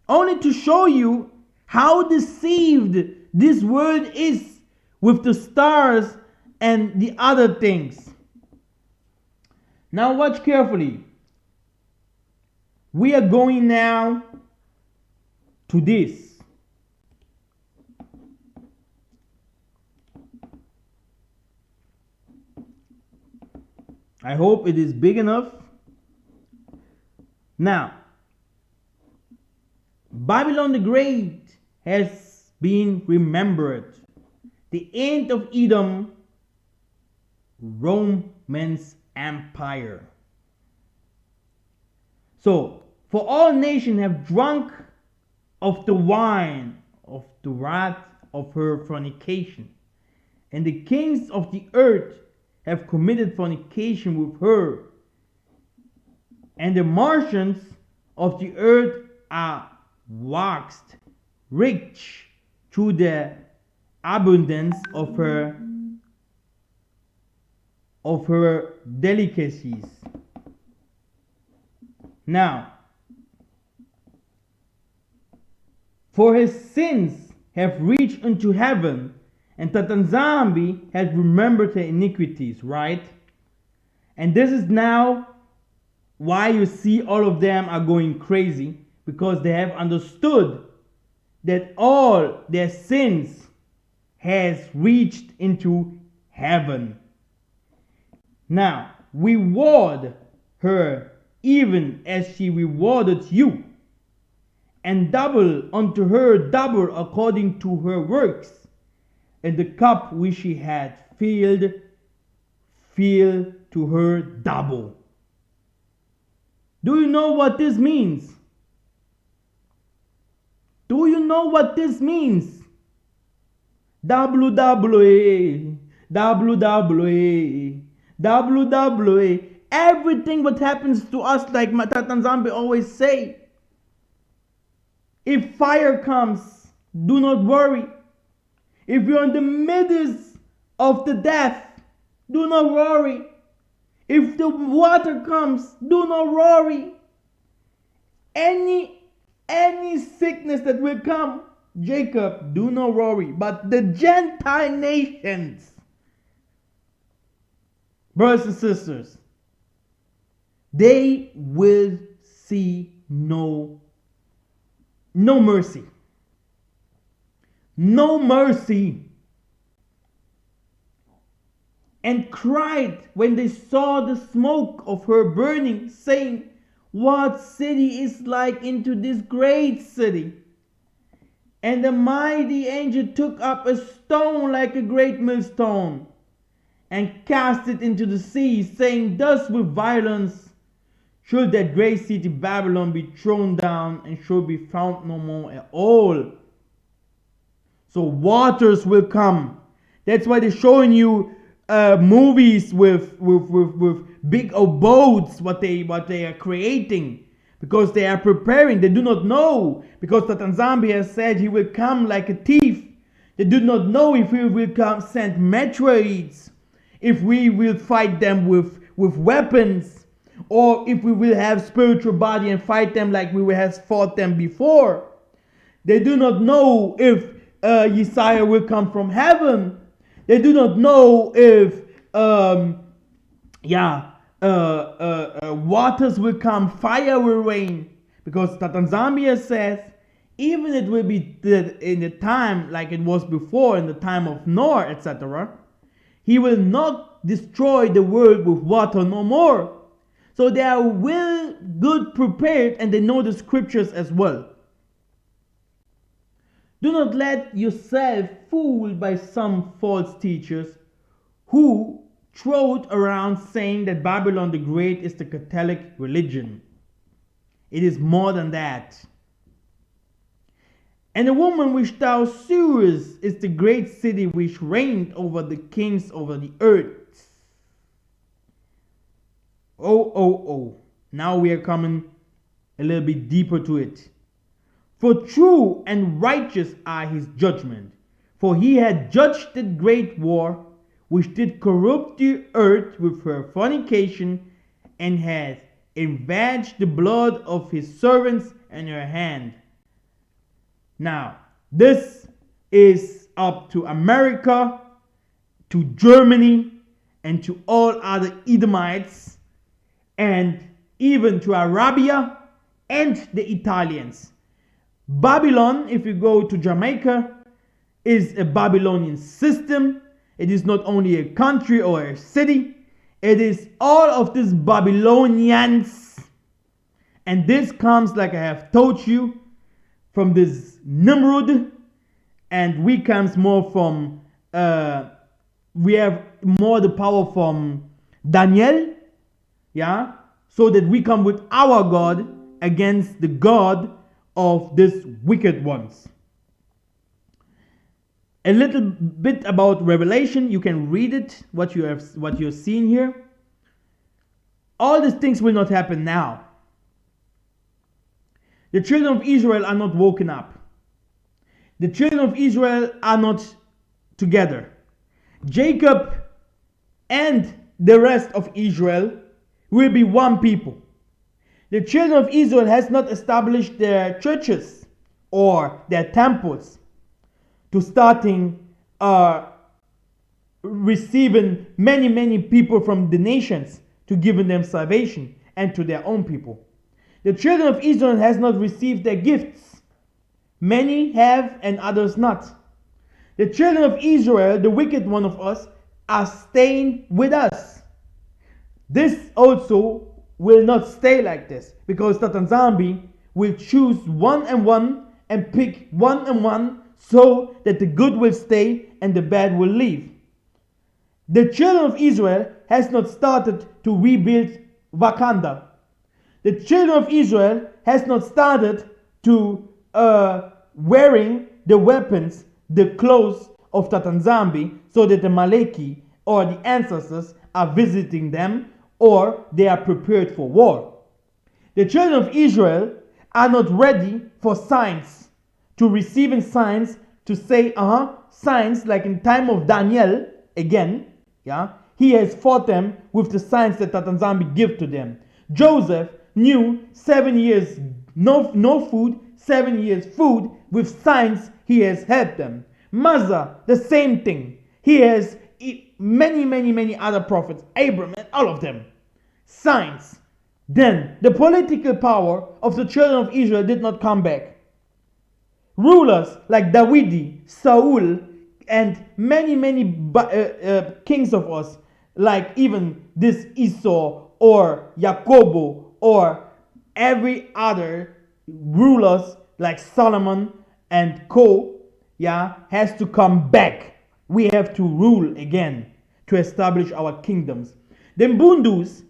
Only to show you How deceived this world is with the stars and the other things. Now watch carefully. We are going now to this. I hope it is big enough. Now, Babylon the Great has been remembered. The end of Edom, Roman's empire. So, for all nations have drunk of the wine of the wrath of her fornication, and the kings of the earth have committed fornication with her, and the merchants of the earth are waxed rich through the abundance of her delicacies. Now, for his sins have reached unto heaven, and Tatanzambi has remembered her iniquities, right? And this is now why you see all of them are going crazy, because they have understood that all their sins has reached into heaven. Now, reward her even as she rewarded you, and double unto her double according to her works, and the cup which she had filled, fill to her double. Do you know what this means? Do you know what this means? WWE, WWE, WWE. Everything what happens to us, like Tatan Zambi always say. If fire comes, do not worry. If you're in the midst of the death, do not worry. If the water comes, do not worry. Any sickness that will come, Jacob, do not worry. But the Gentile nations, brothers and sisters, they will see no mercy. No mercy. And cried when they saw the smoke of her burning, saying, what city is like into this great city? And the mighty angel took up a stone like a great millstone, and cast it into the sea, saying, thus with violence should that great city Babylon be thrown down, and should be found no more at all. So waters will come. That's why they're showing you movies with big boats, what they are creating, because they are preparing. They do not know, because Tatanzambi has said he will come like a thief. They do not know if he will come send meteorites, if we will fight them with weapons, or if we will have spiritual body and fight them like we will have fought them before. They do not know if Yesiah will come from heaven. They do not know if waters will come, fire will rain, because Tatanzambia says even it will be in the time like it was before, in the time of Noah, etc. He will not destroy the world with water no more. So they are well good prepared, and they know the scriptures as well. Do not let yourself fooled by some false teachers who trot around saying that Babylon the Great is the Catholic religion. It is more than that. And the woman which thou sewest is the great city which reigned over the kings over the earth. Oh. Now we are coming a little bit deeper to it. For true and righteous are his judgment. For he had judged the great war, which did corrupt the earth with her fornication, and hath avenged the blood of his servants in her hand. Now, This is up to America, to Germany, and to all other Edomites, and even to Arabia and the Italians. Babylon, if you go to Jamaica, is a Babylonian system. It is not only a country or a city, it is all of these Babylonians. And this comes, like I have told you, from this Nimrod, and we comes more from, we have more the power from Daniel, yeah, so that we come with our God against the God of these wicked ones. A little bit about Revelation, you can read it, what you're seeing here. All these things will not happen now. The children of Israel are not woken up. The children of Israel are not together. Jacob and the rest of Israel will be one people. The children of Israel has not established their churches or their temples to starting receiving many people from the nations to giving them salvation and to their own people. The children of Israel has not received their gifts. Many have and others not. The children of Israel, the wicked one of us, are staying with us. This also will not stay like this, because Satan Zombie will choose one and pick one so that the good will stay and the bad will leave. The children of Israel has not started to rebuild Wakanda. The children of Israel has not started to wearing the weapons, the clothes of Tatanzambi, so that the Maleki or the ancestors are visiting them or they are prepared for war. The children of Israel are not ready for signs, to receiving signs, to say, signs like in time of Daniel, again, yeah, he has fought them with the signs that Tatanzambi give to them. Joseph knew 7 years no food, 7 years food, with signs he has helped them. Massa, the same thing. He has many other prophets, Abraham and all of them. Signs. Then the political power of the children of Israel did not come back. Rulers like Dawidi, Saul, and many kings of us, like even this Esau or Jacobo or every other rulers like Solomon and Co, yeah, has to come back. We have to rule again to establish our kingdoms. The Bantus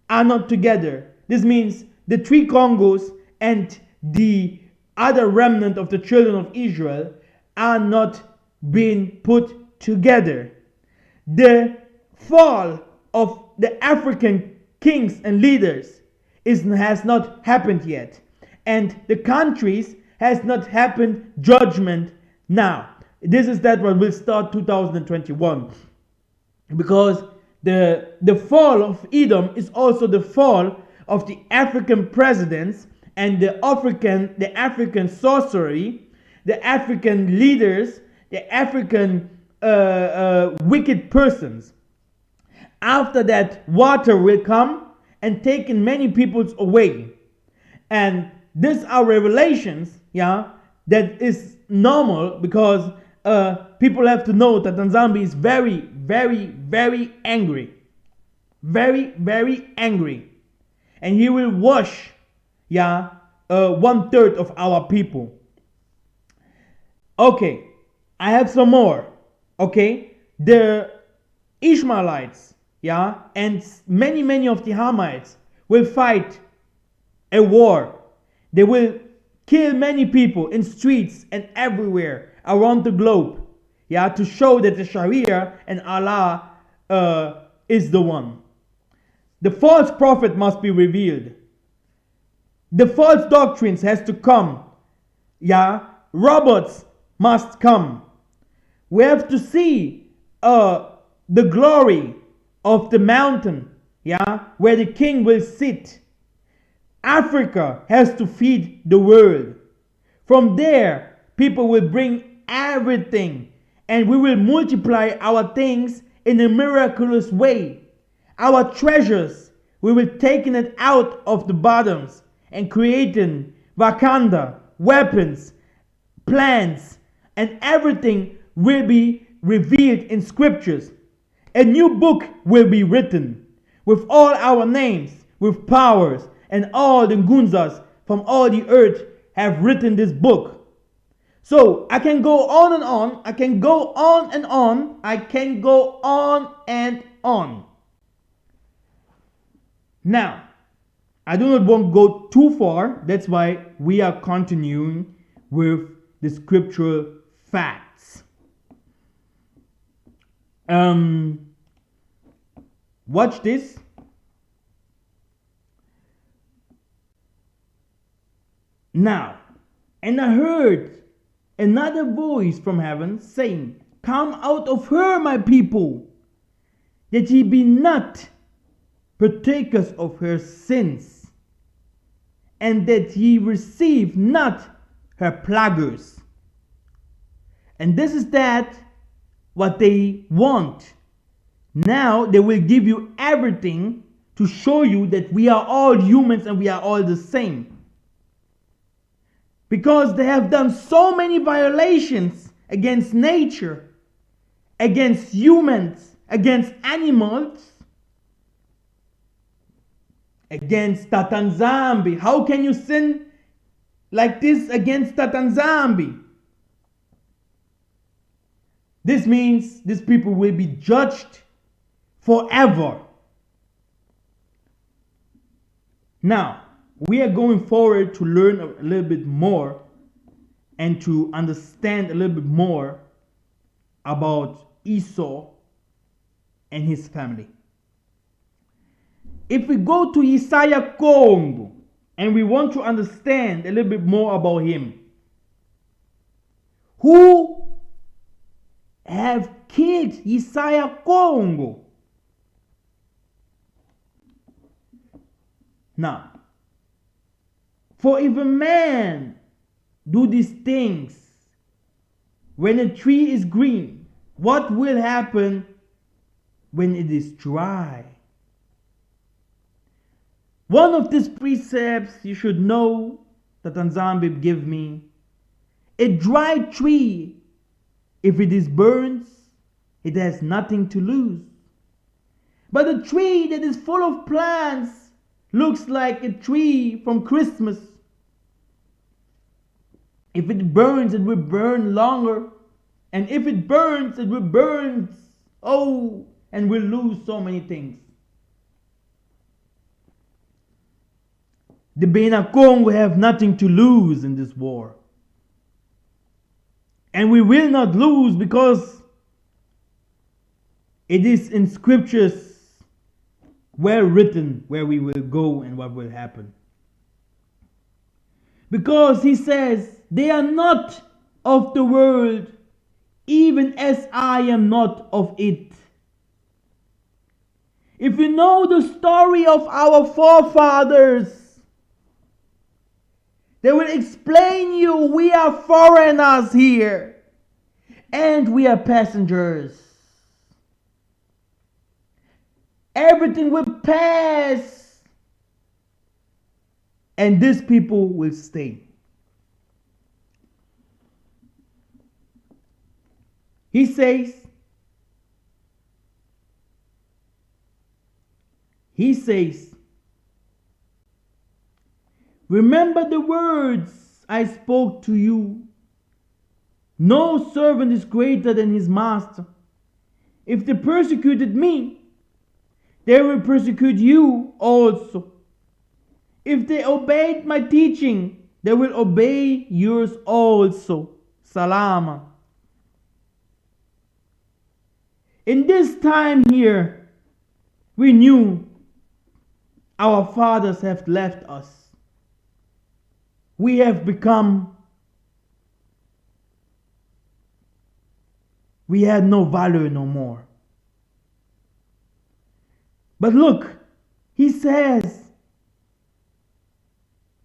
are not together. This means the three Congos and the other remnant of the children of Israel are not being put together. The fall of the African kings and leaders has not happened yet. And the countries has not happened judgment now. This is that what will start 2021. Because the fall of Edom is also the fall of the African presidents and the African sorcery, the African leaders, the African wicked persons. After that, water will come and taken many peoples away. And these are revelations, yeah, that is normal, because people have to know that Tanzania is very angry. Very angry. And he will wash, yeah, 1/3 of our people. Okay, I have some more. Okay, the Ishmaelites, yeah, and many of the Hamites will fight a war. They will kill many people in streets and everywhere around the globe, yeah, to show that the Sharia and Allah is the one. The false prophet must be revealed. The false doctrines has to come. Yeah, robots must come. We have to see the glory of the mountain, yeah, where the king will sit. Africa has to feed the world. From there, People will bring everything, and we will multiply our things in a miraculous way. Our treasures, we will taking it out of the bottoms and creating Wakanda, weapons, plans, and everything will be revealed in scriptures. A new book will be written with all our names, with powers, and all the gunzas from all the earth have written this book. So I can go on and on. I can go on and on. I can go on and on. Now, I do not want to go too far. That's why we are continuing with the scriptural facts. Watch this. Now, and I heard another voice from heaven saying, "Come out of her, my people, that ye be not partakers of her sins, and that ye receive not her plagues." And this is that what they want. Now they will give you everything to show you that we are all humans and we are all the same. Because they have done so many violations against nature, against humans, against animals, against Tatanzambi. How can you sin like this against Tatanzambi? This means these people will be judged forever. Now, we are going forward to learn a little bit more and to understand a little bit more about Esau and his family. If we go to Isaiah Congo and we want to understand a little bit more about him, who have killed Isaiah Congo? Now, for if a man do these things when a tree is green, what will happen when it is dry? One of these precepts you should know that Nzambi give me: a dry tree, if it is burned, it has nothing to lose. But a tree that is full of plants looks like a tree from Christmas. If it burns, it will burn longer. And if it burns, it will burn, and will lose so many things. The Benakong will have nothing to lose in this war. And we will not lose because it is in scriptures well written where we will go and what will happen. Because he says, they are not of the world, even as I am not of it. If you know the story of our forefathers, they will explain you we are foreigners here and we are passengers. Everything will pass and these people will stay. He says, remember the words I spoke to you. No servant is greater than his master. If they persecuted me, they will persecute you also. If they obeyed my teaching, they will obey yours also. Salama. In this time here, we knew our fathers have left us. We have become, we had no value no more. But look, he says,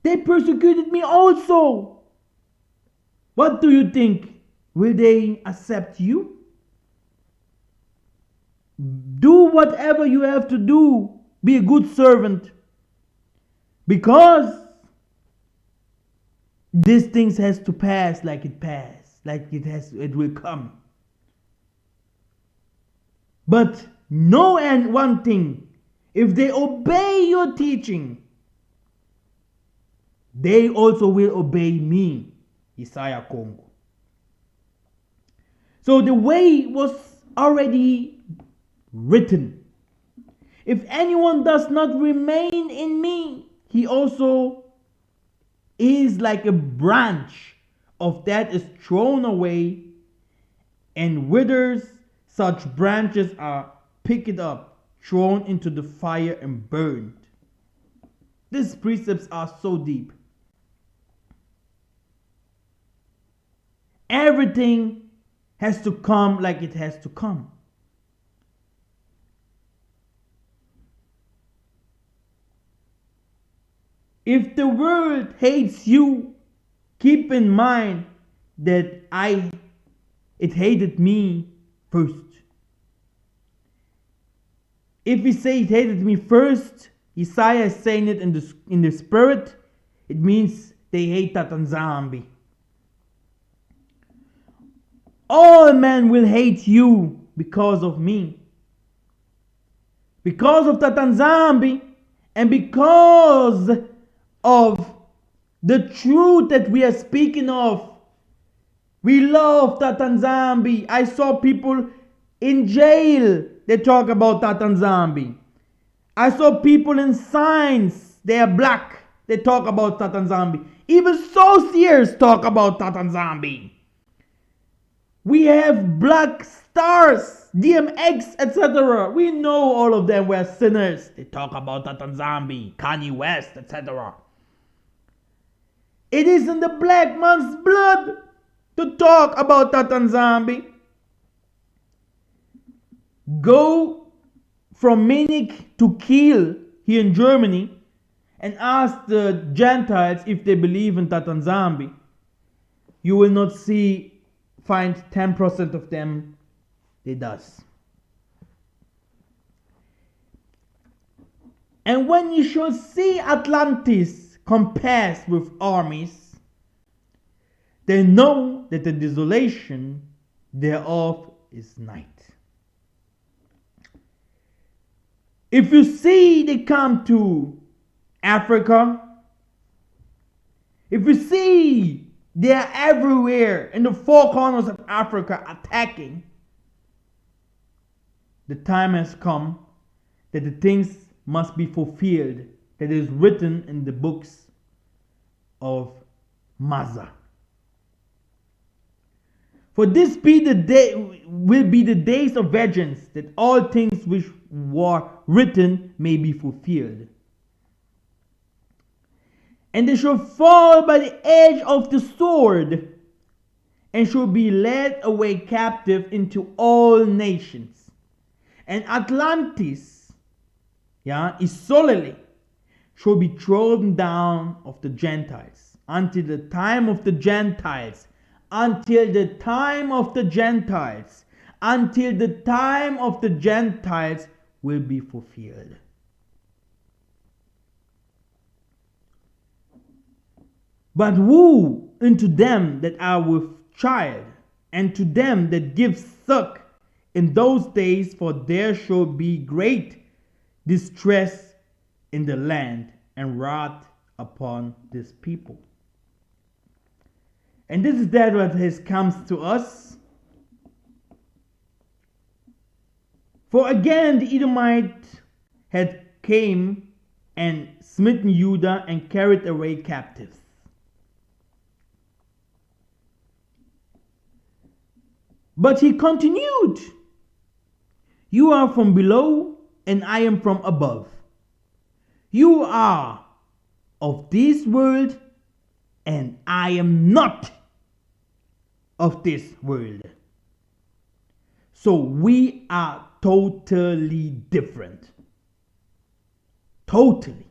they persecuted me also. What do you think? Will they accept you? Do whatever you have to do. Be a good servant. Because these things has to pass like it passed, like it will come. But know and one thing, if they obey your teaching, they also will obey me, Isaiah Congo. So the way was already written. If anyone does not remain in me, he also is like a branch of that is thrown away and withers. Such branches are picked up, thrown into the fire and burned. These precepts are so deep. Everything has to come like it has to come. If the world hates you, keep in mind that it hated me first. If we say it hated me first, Isaiah is saying it in the spirit, it means they hate Tatanzambi. All men will hate you because of me. Because of Tatanzambi and because of the truth that we are speaking of. We love Tatanzambi. I saw people in jail, they talk about Tatanzambi. I saw people in signs, they are black, they talk about Tatanzambi. Even sociers talk about Tatanzambi. We have black stars, DMX, etc. We know all of them were sinners. They talk about Tatanzambi, Kanye West, etc. It is in the black man's blood to talk about Tatanzambi. Go from Munich to Kiel here in Germany and ask the Gentiles if they believe in Tatanzambi. You will not find 10% of them it does. And when you shall see Atlantis compassed with armies, they know that the desolation thereof is night. If you see they come to Africa, if you see they are everywhere in the four corners of Africa attacking, the time has come that the things must be fulfilled that is written in the books of Massa. For this will be the days of vengeance, that all things which were written may be fulfilled. And they shall fall by the edge of the sword, and shall be led away captive into all nations. And Atlantis, is solely shall be thrown down of the Gentiles until the time of the Gentiles, until the time of the Gentiles, until the time of the Gentiles will be fulfilled. But woe unto them that are with child, and to them that give suck in those days, for there shall be great distress in the land, and wrath upon this people. And this is that what has comes to us. For again the Edomite had came and smitten Judah and carried away captives. But he continued, you are from below, and I am from above. You are of this world, and I am not of this world. So we are totally different. Totally.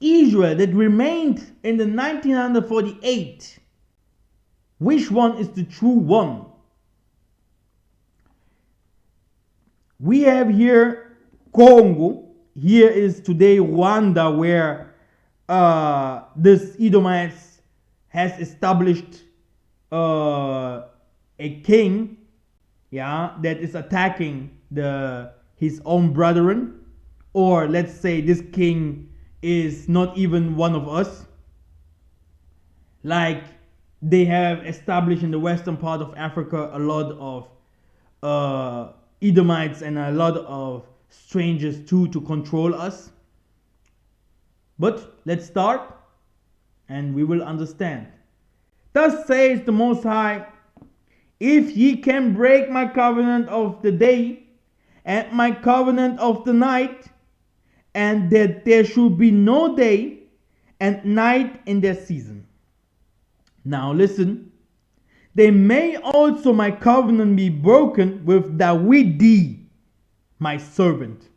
Israel that remained in the 1948, which one is the true one? We have here Congo. Here is today Rwanda, where this Edomites has established a king, that is attacking his own brethren, or let's say this king is not even one of us, like they have established in the western part of Africa a lot of Edomites and a lot of strangers too to control us. But let's start and we will understand. Thus says the Most High, if ye can break my covenant of the day and my covenant of the night, and that there should be no day and night in their season. Now listen, they may also my covenant be broken with Dawidi, my servant,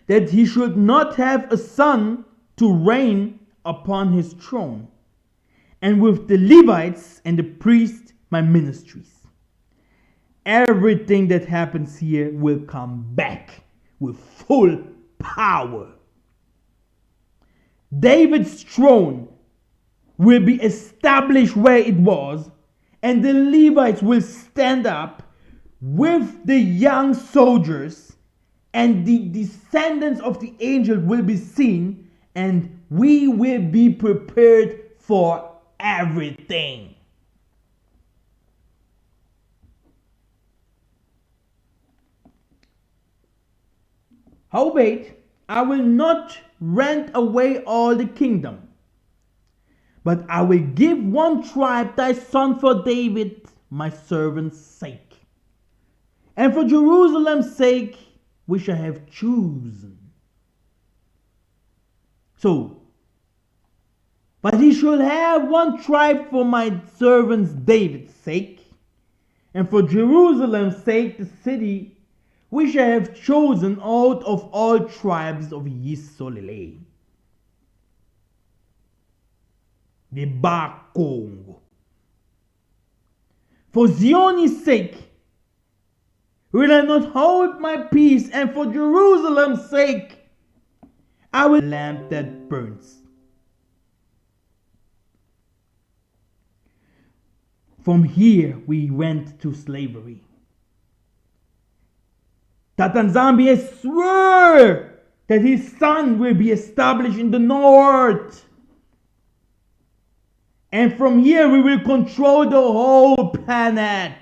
that he should not have a son to reign upon his throne, and with the Levites and the priests my ministries. Everything that happens here will come back with full power. David's throne will be established where it was, and the Levites will stand up with the young soldiers, and the descendants of the angel will be seen, and we will be prepared for everything. Howbeit, I will not rent away all the kingdom, but I will give one tribe thy son for David, my servant's sake, and for Jerusalem's sake, which I have chosen. So, but he shall have one tribe for my servant David's sake, and for Jerusalem's sake, the city which I have chosen out of all tribes of Yisrael. The Congo. For Zion's sake will I not hold my peace, and for Jerusalem's sake I will lamp that burns. From here we went to slavery. Tatanzambia swore that his son will be established in the north. And from here we will control the whole planet.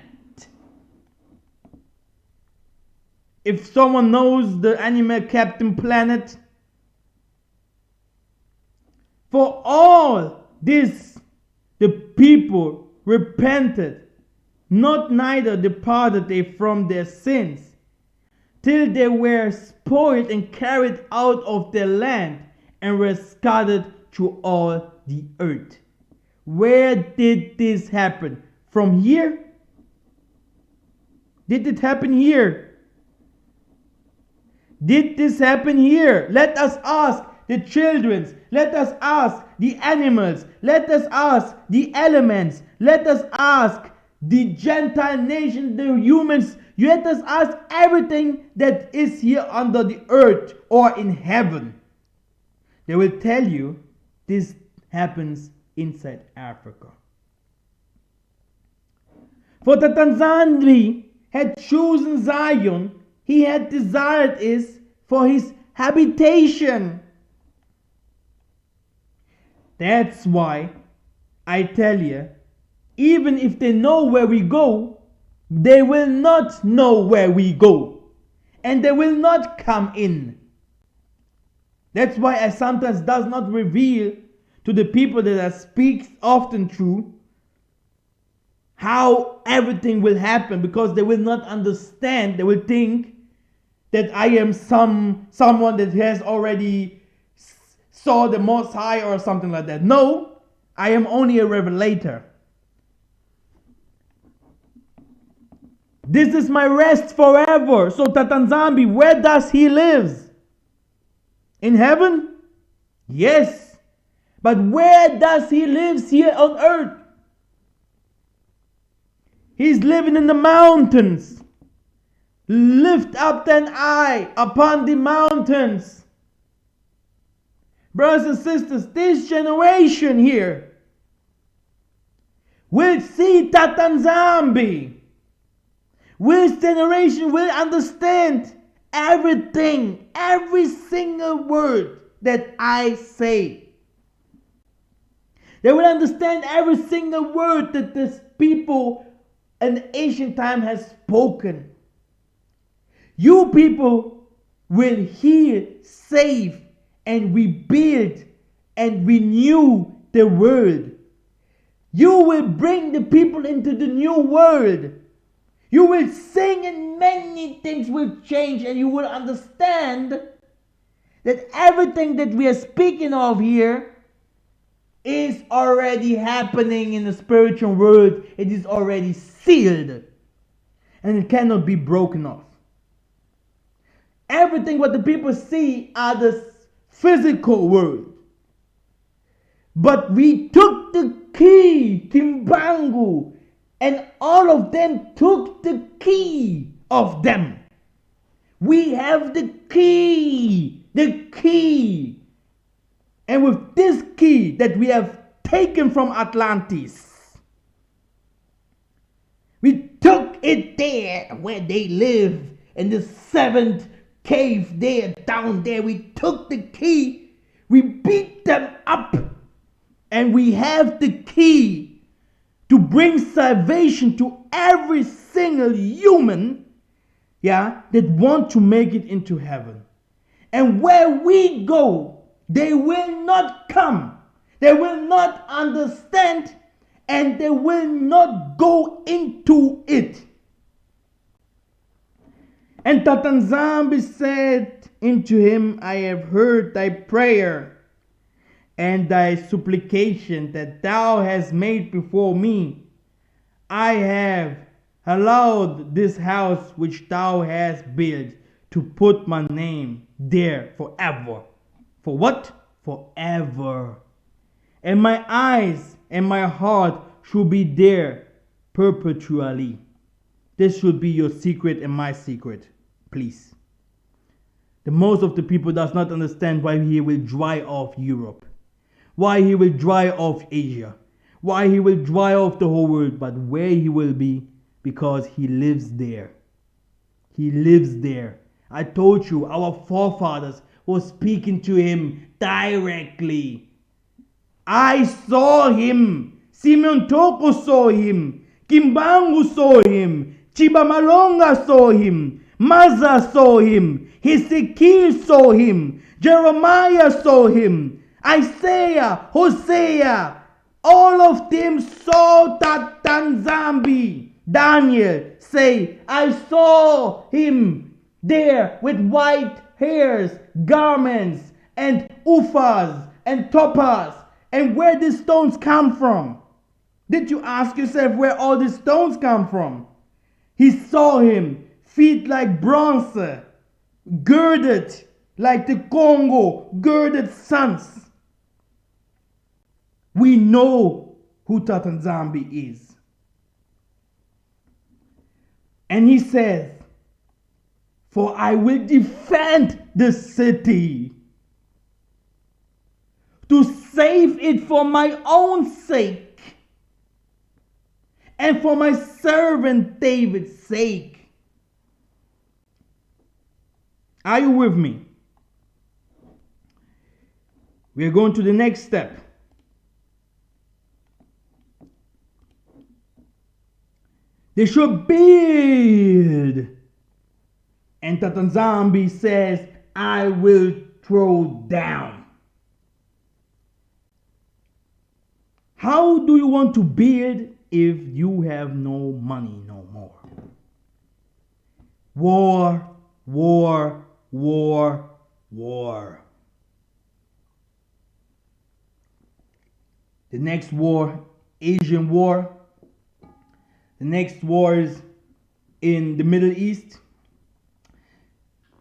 If someone knows the anime Captain Planet, for all this the people repented, not neither departed they from their sins, till they were spoiled and carried out of their land, and were scattered through all the earth. Where did this happen? From here? Did it happen here? Did this happen here? Let us ask the children. Let us ask the animals. Let us ask the elements. Let us ask the Gentile nations, the humans. Let us ask everything that is here under the earth or in heaven. They will tell you this happens inside Africa. For the Tanzania had chosen Zion, he had desired is for his habitation. That's why I tell you, even if they know where we go, they will not know where we go, and they will not come in. That's why I sometimes does not reveal to the people that I speak often to how everything will happen, because they will not understand. They will think that I am someone that has already saw the Most High or something like that. No, I am only a revelator. This is my rest forever. So Tatanzambi, where does he live? In heaven? Yes, but where does he live here on earth? He's living in the mountains. Lift up thine eye upon the mountains. Brothers and sisters, this generation here will see Tatanzambi. This generation will understand everything, every single word that I say. They will understand every single word that this people in the ancient time has spoken. You people will hear, save, and rebuild and renew the world. You will bring the people into the new world. You will sing and many things will change, and you will understand that everything that we are speaking of here is already happening in the spiritual world. It is already sealed and it cannot be broken off. Everything what the people see are the physical world. But we took the key, Kimbangu, and all of them took the key of them. We have the key, the key. And with this key that we have taken from Atlantis, we took it there where they live in the seventh cave there, down there. We took the key, we beat them up, and we have the key to bring salvation to every single human, that want to make it into heaven. And where we go, they will not come, they will not understand, and they will not go into it. And Tatanzambi said unto him, I have heard thy prayer and thy supplication that thou hast made before me. I have allowed this house which thou hast built to put my name there forever. For what? Forever. And my eyes and my heart should be there perpetually. This should be your secret and my secret, please. The most of the people does not understand why he will dry off Europe, why he will dry off Asia, why he will dry off the whole world, but where he will be, because he lives there. He lives there. I told you, our forefathers were speaking to him directly. I saw him. Simeon Toko saw him. Kimbangu saw him. Chibamalonga saw him. Massa saw him. Hezekiah saw him. Jeremiah saw him. Isaiah, Hosea, all of them saw that Tanzambi. Daniel say, I saw him there with white hairs, garments, and uphaz and topaz. And where these stones come from? Did you ask yourself where all these stones come from? He saw him, feet like bronze, girded like the Congo, girded sons. We know who Tatanzambi is. And he says, for I will defend the city to save it for my own sake and for my servant David's sake. Are you with me? We are going to the next step. They should build. And Tatanzambi says, I will throw down. How do you want to build if you have no money no more? War, war, war, war. The next war, Asian war. The next war is in the Middle East.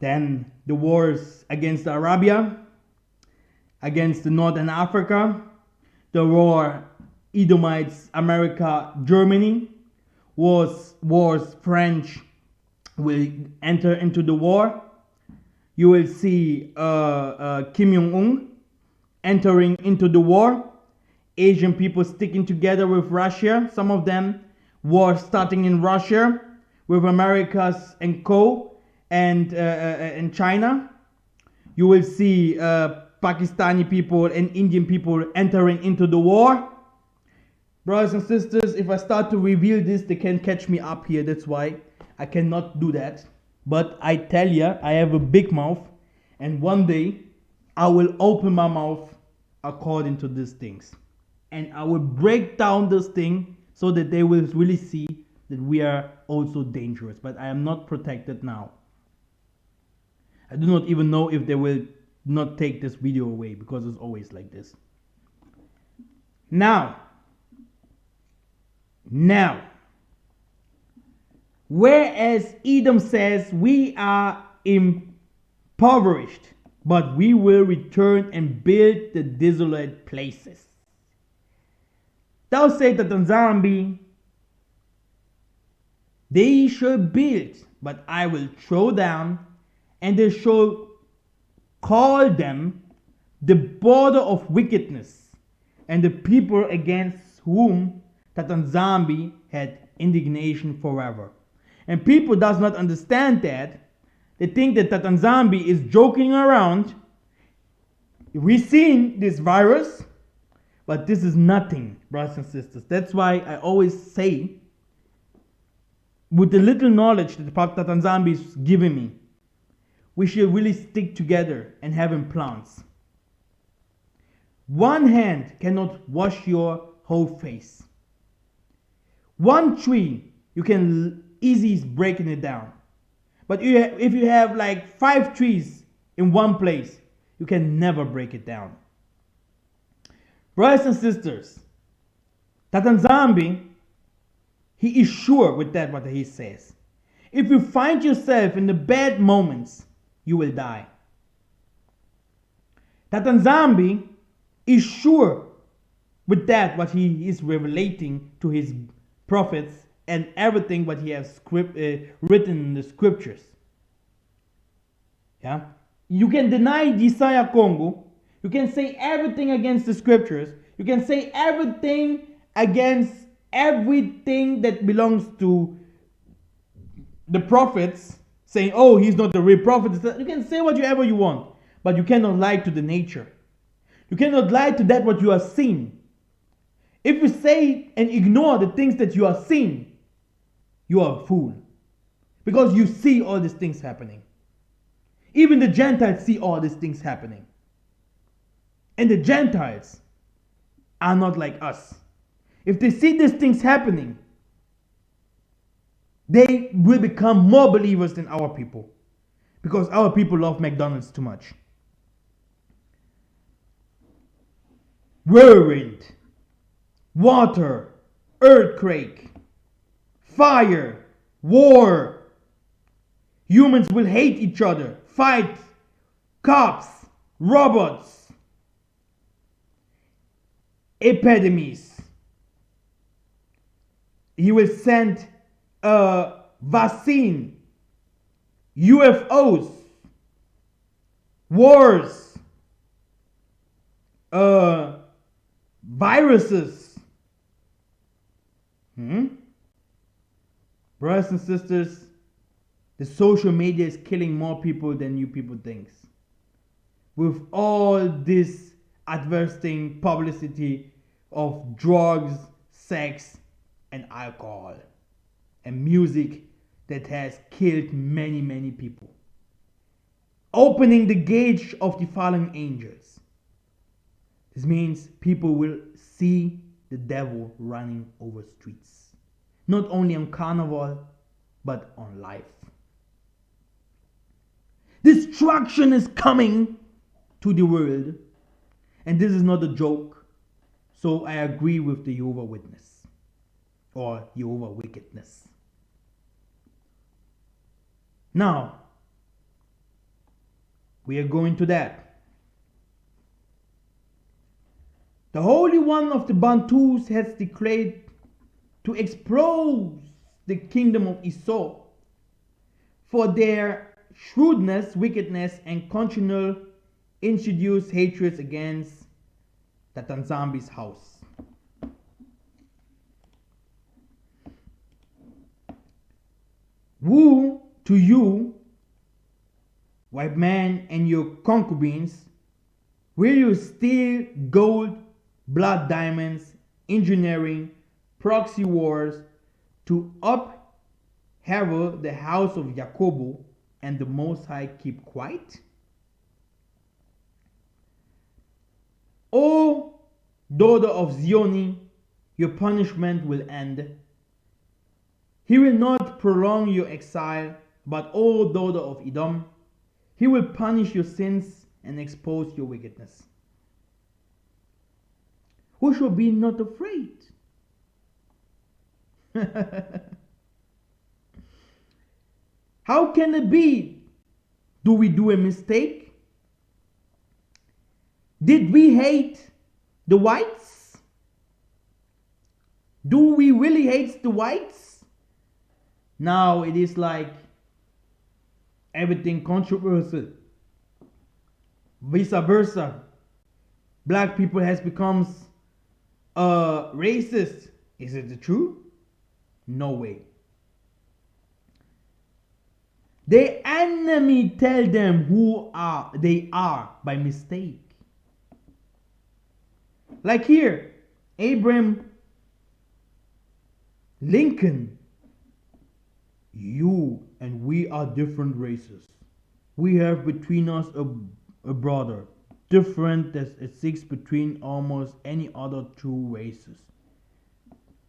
Then the wars against Arabia. against the Northern Africa. The war Edomites, America, Germany. Wars French will enter into the war. You will see Kim Jong-un entering into the war. Asian people sticking together with Russia. Some of them war starting in Russia with Americas and Co. and China. You will see Pakistani people and Indian people entering into the war. Brothers and sisters, if I start to reveal this, they can catch me up here. That's why I cannot do that. But I tell you, I have a big mouth. And one day, I will open my mouth according to these things. And I will break down this thing so that they will really see that we are also dangerous. But I am not protected now. I do not even know if they will not take this video away, because it's always like this. Now, whereas Edom says we are impoverished, but we will return and build the desolate places. Thou say that on Zambi, they shall build, but I will throw down, and they shall call them the border of wickedness, and the people against whom Tatanzambi had indignation forever. And people does not understand that. They think that Tatanzambi is joking around. We've seen this virus, but this is nothing, brothers and sisters. That's why I always say, with the little knowledge that Tatanzambi is giving me, we should really stick together and have implants. One hand cannot wash your whole face. One tree, you can easily breaking it down. But if you have like 5 trees in one place, you can never break it down. Brothers and sisters, Tatanzambi, he is sure with that what he says. If you find yourself in the bad moments, you will die. Tatanzambi is sure with that what he is revelating to his prophets and everything what he has written in the scriptures. Yeah, you can deny Isaiah Congo. You can say everything against the scriptures. You can say everything against everything that belongs to the prophets, saying, oh, he's not the real prophet. You can say whatever you want, but you cannot lie to the nature. You cannot lie to that what you are seeing. If you say and ignore the things that you are seeing, you are a fool. Because you see all these things happening. Even the Gentiles see all these things happening. And the Gentiles are not like us. If they see these things happening, they will become more believers than our people. Because our people love McDonald's too much. Whirlwind, water, earthquake, fire, war. Humans will hate each other, fight, cops, robots, epidemics. He will send a vaccine, UFOs, wars, viruses. Brothers and sisters, the social media is killing more people than you people think. With all this adverse thing, publicity of drugs, sex, and alcohol, and music that has killed many, many people. Opening the gate of the fallen angels. This means people will see the devil running over streets. Not only on carnival, but on life. Destruction is coming to the world. And this is not a joke. So I agree with the Jehovah Witness. Or Jehovah Wickedness. Now, we are going to that. The Holy One of the Bantus has declared to expose the kingdom of Esau for their shrewdness, wickedness, and continual introduced hatreds against the Tanzambi's house. Woe to you, white man, and your concubines! Will you steal gold, blood diamonds, engineering, proxy wars to upheaval the house of Jacob and the Most High keep quiet? O daughter of Zion, your punishment will end. He will not prolong your exile, but O daughter of Edom, he will punish your sins and expose your wickedness. Who shall be not afraid? How can it be? Do we do a mistake? Did we hate the whites? Do we really hate the whites? Now it is like everything controversial. Vice versa. Black people has become racist. Is it the truth? No way. The enemy tell them they are by mistake. Like here, Abraham Lincoln, you and we are different races. We have between us a brother, different that exists between almost any other two races.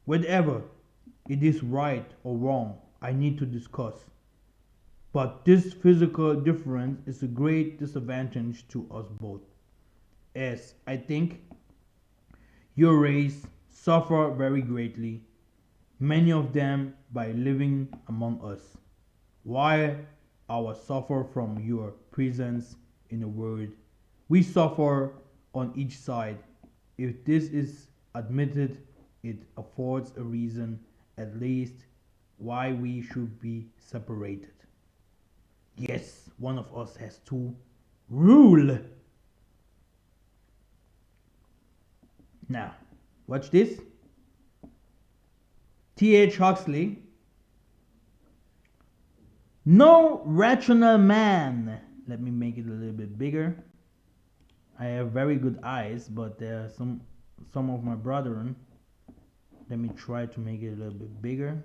Whatever it is right or wrong, I need to discuss. But this physical difference is a great disadvantage to us both, as I think your race suffer very greatly, many of them by living among us, while our suffer from your presence in the world. We suffer on each side. If this is admitted, it affords a reason, at least, why we should be separated. Yes, one of us has to rule. Now, watch this. T.H. Huxley. No rational man. Let me make it a little bit bigger. I have very good eyes, but there are some of my brethren. Let me try to make it a little bit bigger.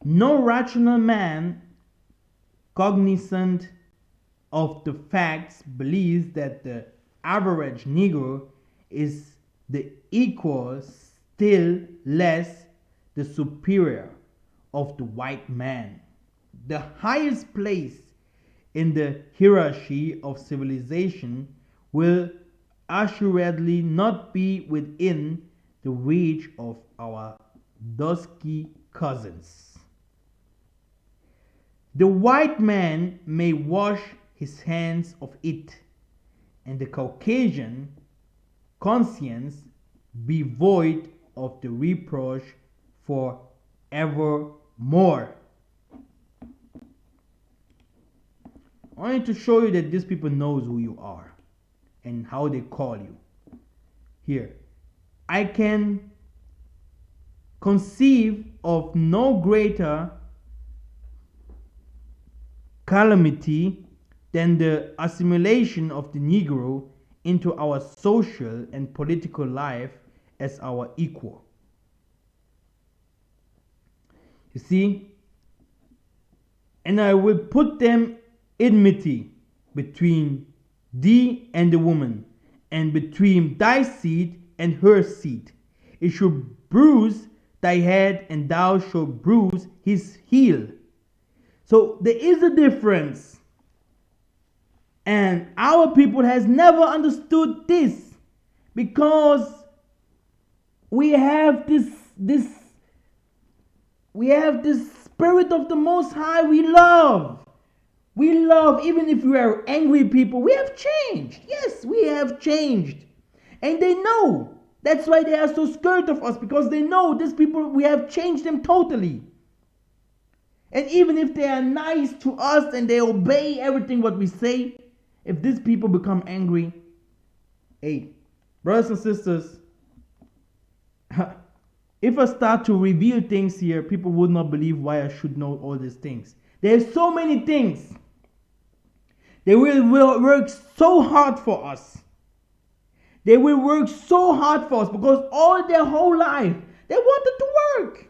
No rational man, cognizant of the facts, believes that the average Negro is the equal, still less the superior of the white man. The highest place in the hierarchy of civilization will assuredly not be within the reach of our dusky cousins. The white man may wash his hands of it, and the Caucasian conscience be void of the reproach for evermore. I wanted to show you that these people knows who you are and how they call you. Here, I can conceive of no greater calamity than the assimilation of the Negro into our social and political life as our equal. You see, and I will put them enmity between thee and the woman, and between thy seed and her seed. It shall bruise thy head, and thou shalt bruise his heel. So there is a difference. And our people has never understood this, because we have this Spirit of the Most High, we love. We love, even if we are angry people, we have changed. Yes, we have changed. And they know. That's why they are so scared of us, because they know these people, we have changed them totally. And even if they are nice to us and they obey everything what we say, if these people become angry, hey, brothers and sisters, if I start to reveal things here, people would not believe why I should know all these things. There's so many things. They will work so hard for us. They will work so hard for us because all their whole life, they wanted to work.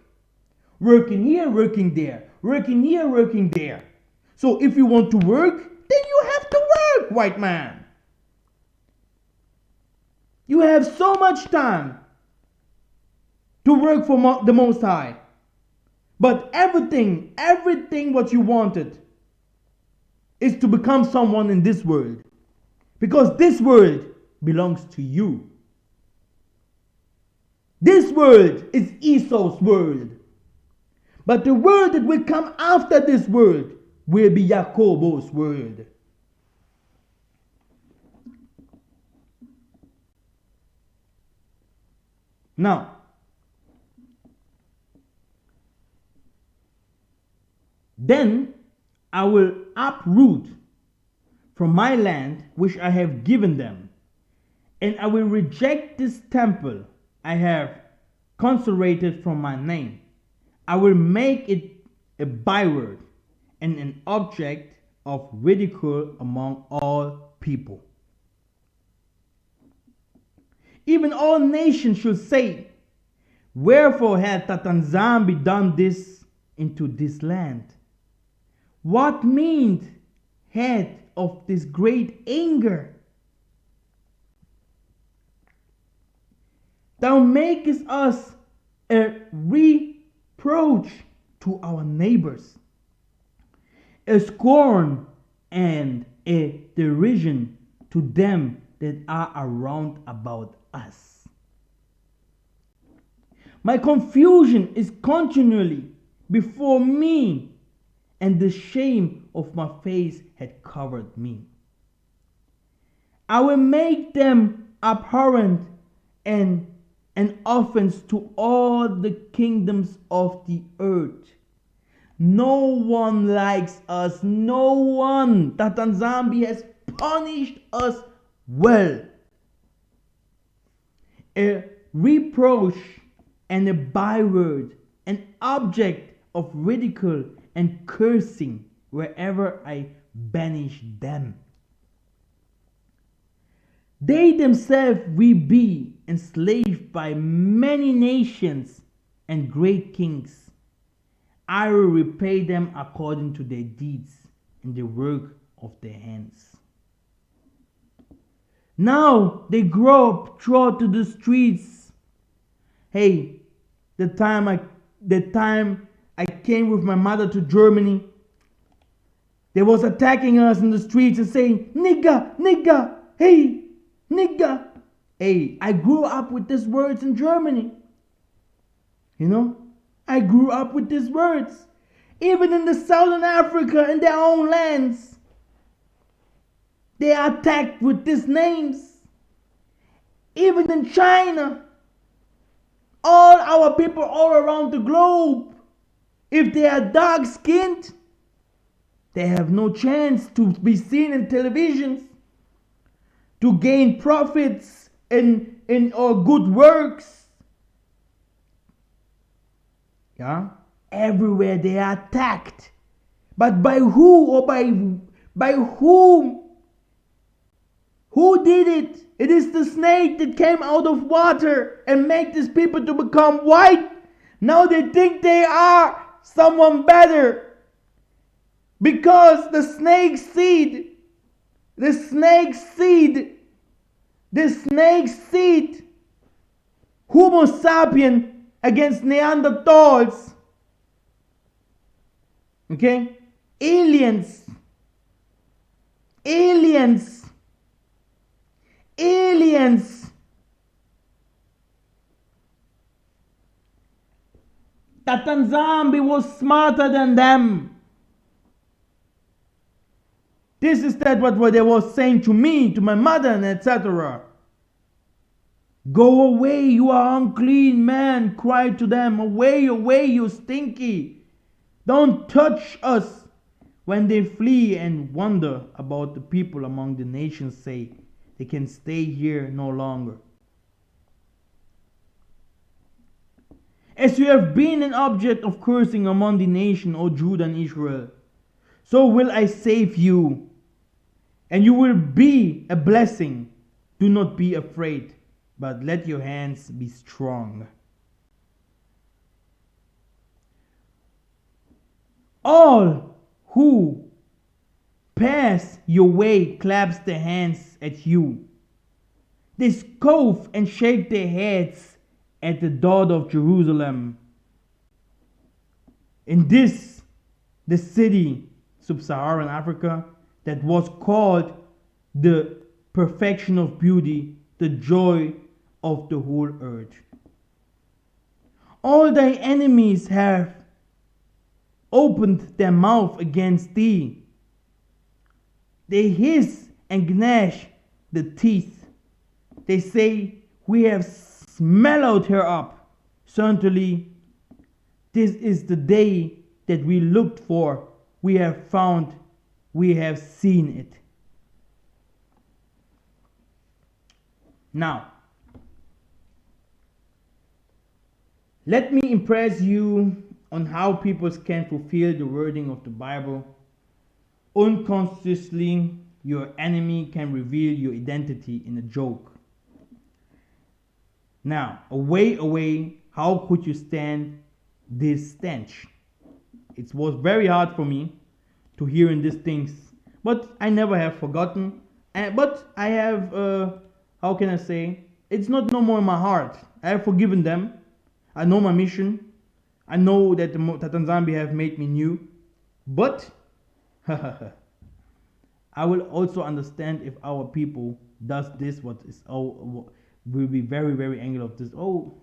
Working here, working there. Working here, working there. So if you want to work, then you have to work, white man. You have so much time to work for the Most High. But everything what you wanted is to become someone in this world. Because this world belongs to you. This world is Esau's world. But the world that will come after this world will be Jacob's world. Now, then I will uproot from my land which I have given them, and I will reject this temple I have consecrated from my name. I will make it a byword and an object of ridicule among all people. Even all nations should say, wherefore had Tatanzambi done this into this land? What means had of this great anger? Thou makest us a reproach to our neighbors, a scorn and a derision to them that are around about us. My confusion is continually before me, and the shame of my face had covered me. I will make them abhorrent and an offense to all the kingdoms of the earth. No one likes us. No one. Tatanzambi has punished us well. A reproach and a byword, an object of ridicule and cursing wherever I banish them. They themselves will be enslaved by many nations and great kings. I will repay them according to their deeds and the work of their hands. Now they grow up throughout to the streets. Hey, the time I came with my mother to Germany, they was attacking us in the streets and saying, nigga, nigga, hey, nigga. Hey, I grew up with these words in Germany. You know, I grew up with these words. Even in the Southern Africa, in their own lands, they are attacked with these names. Even in China, all our people all around the globe, if they are dark-skinned, they have no chance to be seen in televisions, to gain profits in or good works. Yeah, everywhere they are attacked. But by who or by whom? Who did it? It is the snake that came out of water and made these people to become white. Now they think they are someone better. Because the snake seed, Homo sapien against Neanderthals. Okay? Aliens. Tatanzambi was smarter than them. This is that what they were saying to me, to my mother, and etc. Go away, you are unclean man, cried to them. Away, away, you stinky. Don't touch us. When they flee and wonder about the people among the nations, say they can stay here no longer. As you have been an object of cursing among the nation, O Judah and Israel, so will I save you, and you will be a blessing. Do not be afraid, but let your hands be strong. All who pass your way claps their hands at you. They scoff and shake their heads at the daughter of Jerusalem. In this, the city, sub-Saharan Africa, that was called the perfection of beauty, the joy of the whole earth. All thy enemies have opened their mouth against thee. They hiss and gnash the teeth. They say, we have swallowed her up. Certainly, this is the day that we looked for. We have found, we have seen it. Now, let me impress you on how people can fulfill the wording of the Bible. Unconsciously, your enemy can reveal your identity in a joke. Now, away, how could you stand this stench? It was very hard for me to hear in these things, but I never have forgotten. But I have, how can I say, it's not no more in my heart. I have forgiven them. I know my mission. I know that the Tatanzambi have made me new. But I will also understand if our people does this, what is will be very, very angry of this. Oh,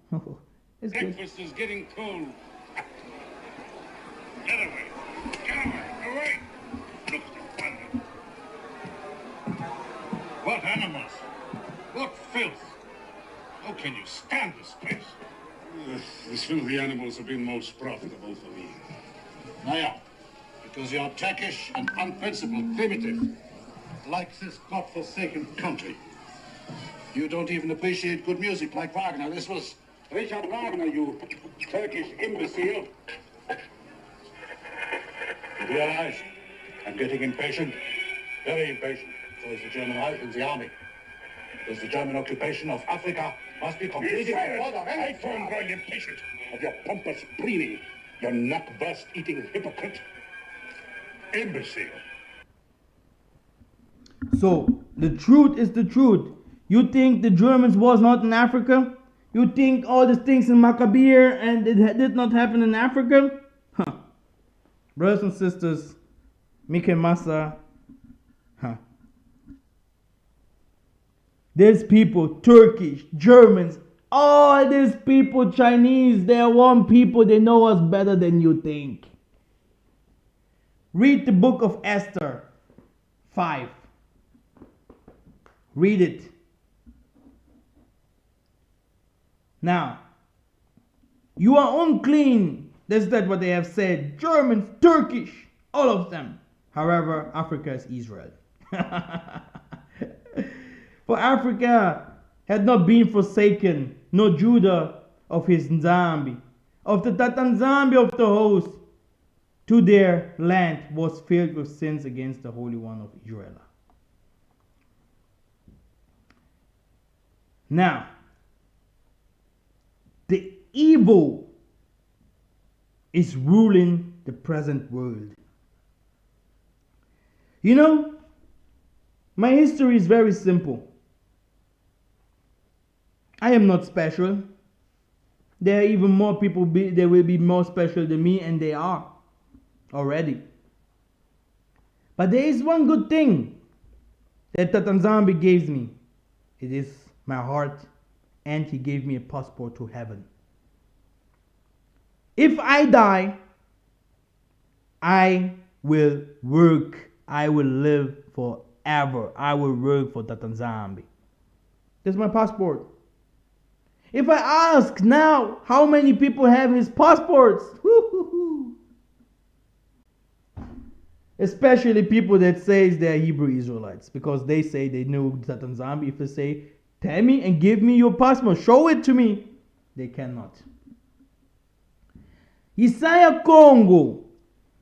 it's breakfast is getting cold. Get away! Get away! Away! Look at Bantu. What animals! What filth! How can you stand this place? These filthy animals have been most profitable for me. Now, because you're Turkish and unprincipled, primitive, like this godforsaken country. You don't even appreciate good music like Wagner. This was Richard Wagner, you Turkish imbecile. You realize I'm getting impatient, very impatient. So is the German life in the army. Because the German occupation of Africa must be completed. I am growing impatient of your pompous preening, your nut-burst-eating hypocrite. Imbecile. So, the truth is the truth. You think the Germans was not in Africa? You think all these things in Maccabee and it did not happen in Africa? Huh. Brothers and sisters, Mikhael Massa, huh. These people, Turkish, Germans, all these people, Chinese, they are one people, they know us better than you think. Read the book of Esther 5. Read it. Now, you are unclean. That's what they have said. Germans, Turkish, all of them. However, Africa is Israel. For Africa had not been forsaken, nor Judah of his Nzambi, of the Tatanzambi of the host, to their land was filled with sins against the Holy One of Israel. Now, the evil is ruling the present world. You know, my history is very simple. I am not special. There are even more people, there will be more special than me, and they are already. But there is one good thing that Tatanzambi gives me. It is my heart, and he gave me a passport to heaven. If I die, I will work. I will live forever. I will work for Tatanzambi. That's my passport. If I ask now how many people have his passports, especially people that says they're Hebrew Israelites, because they say they know Tatanzambi. If they say, tell me and give me your passport, show it to me, they cannot. Isaiah Congo,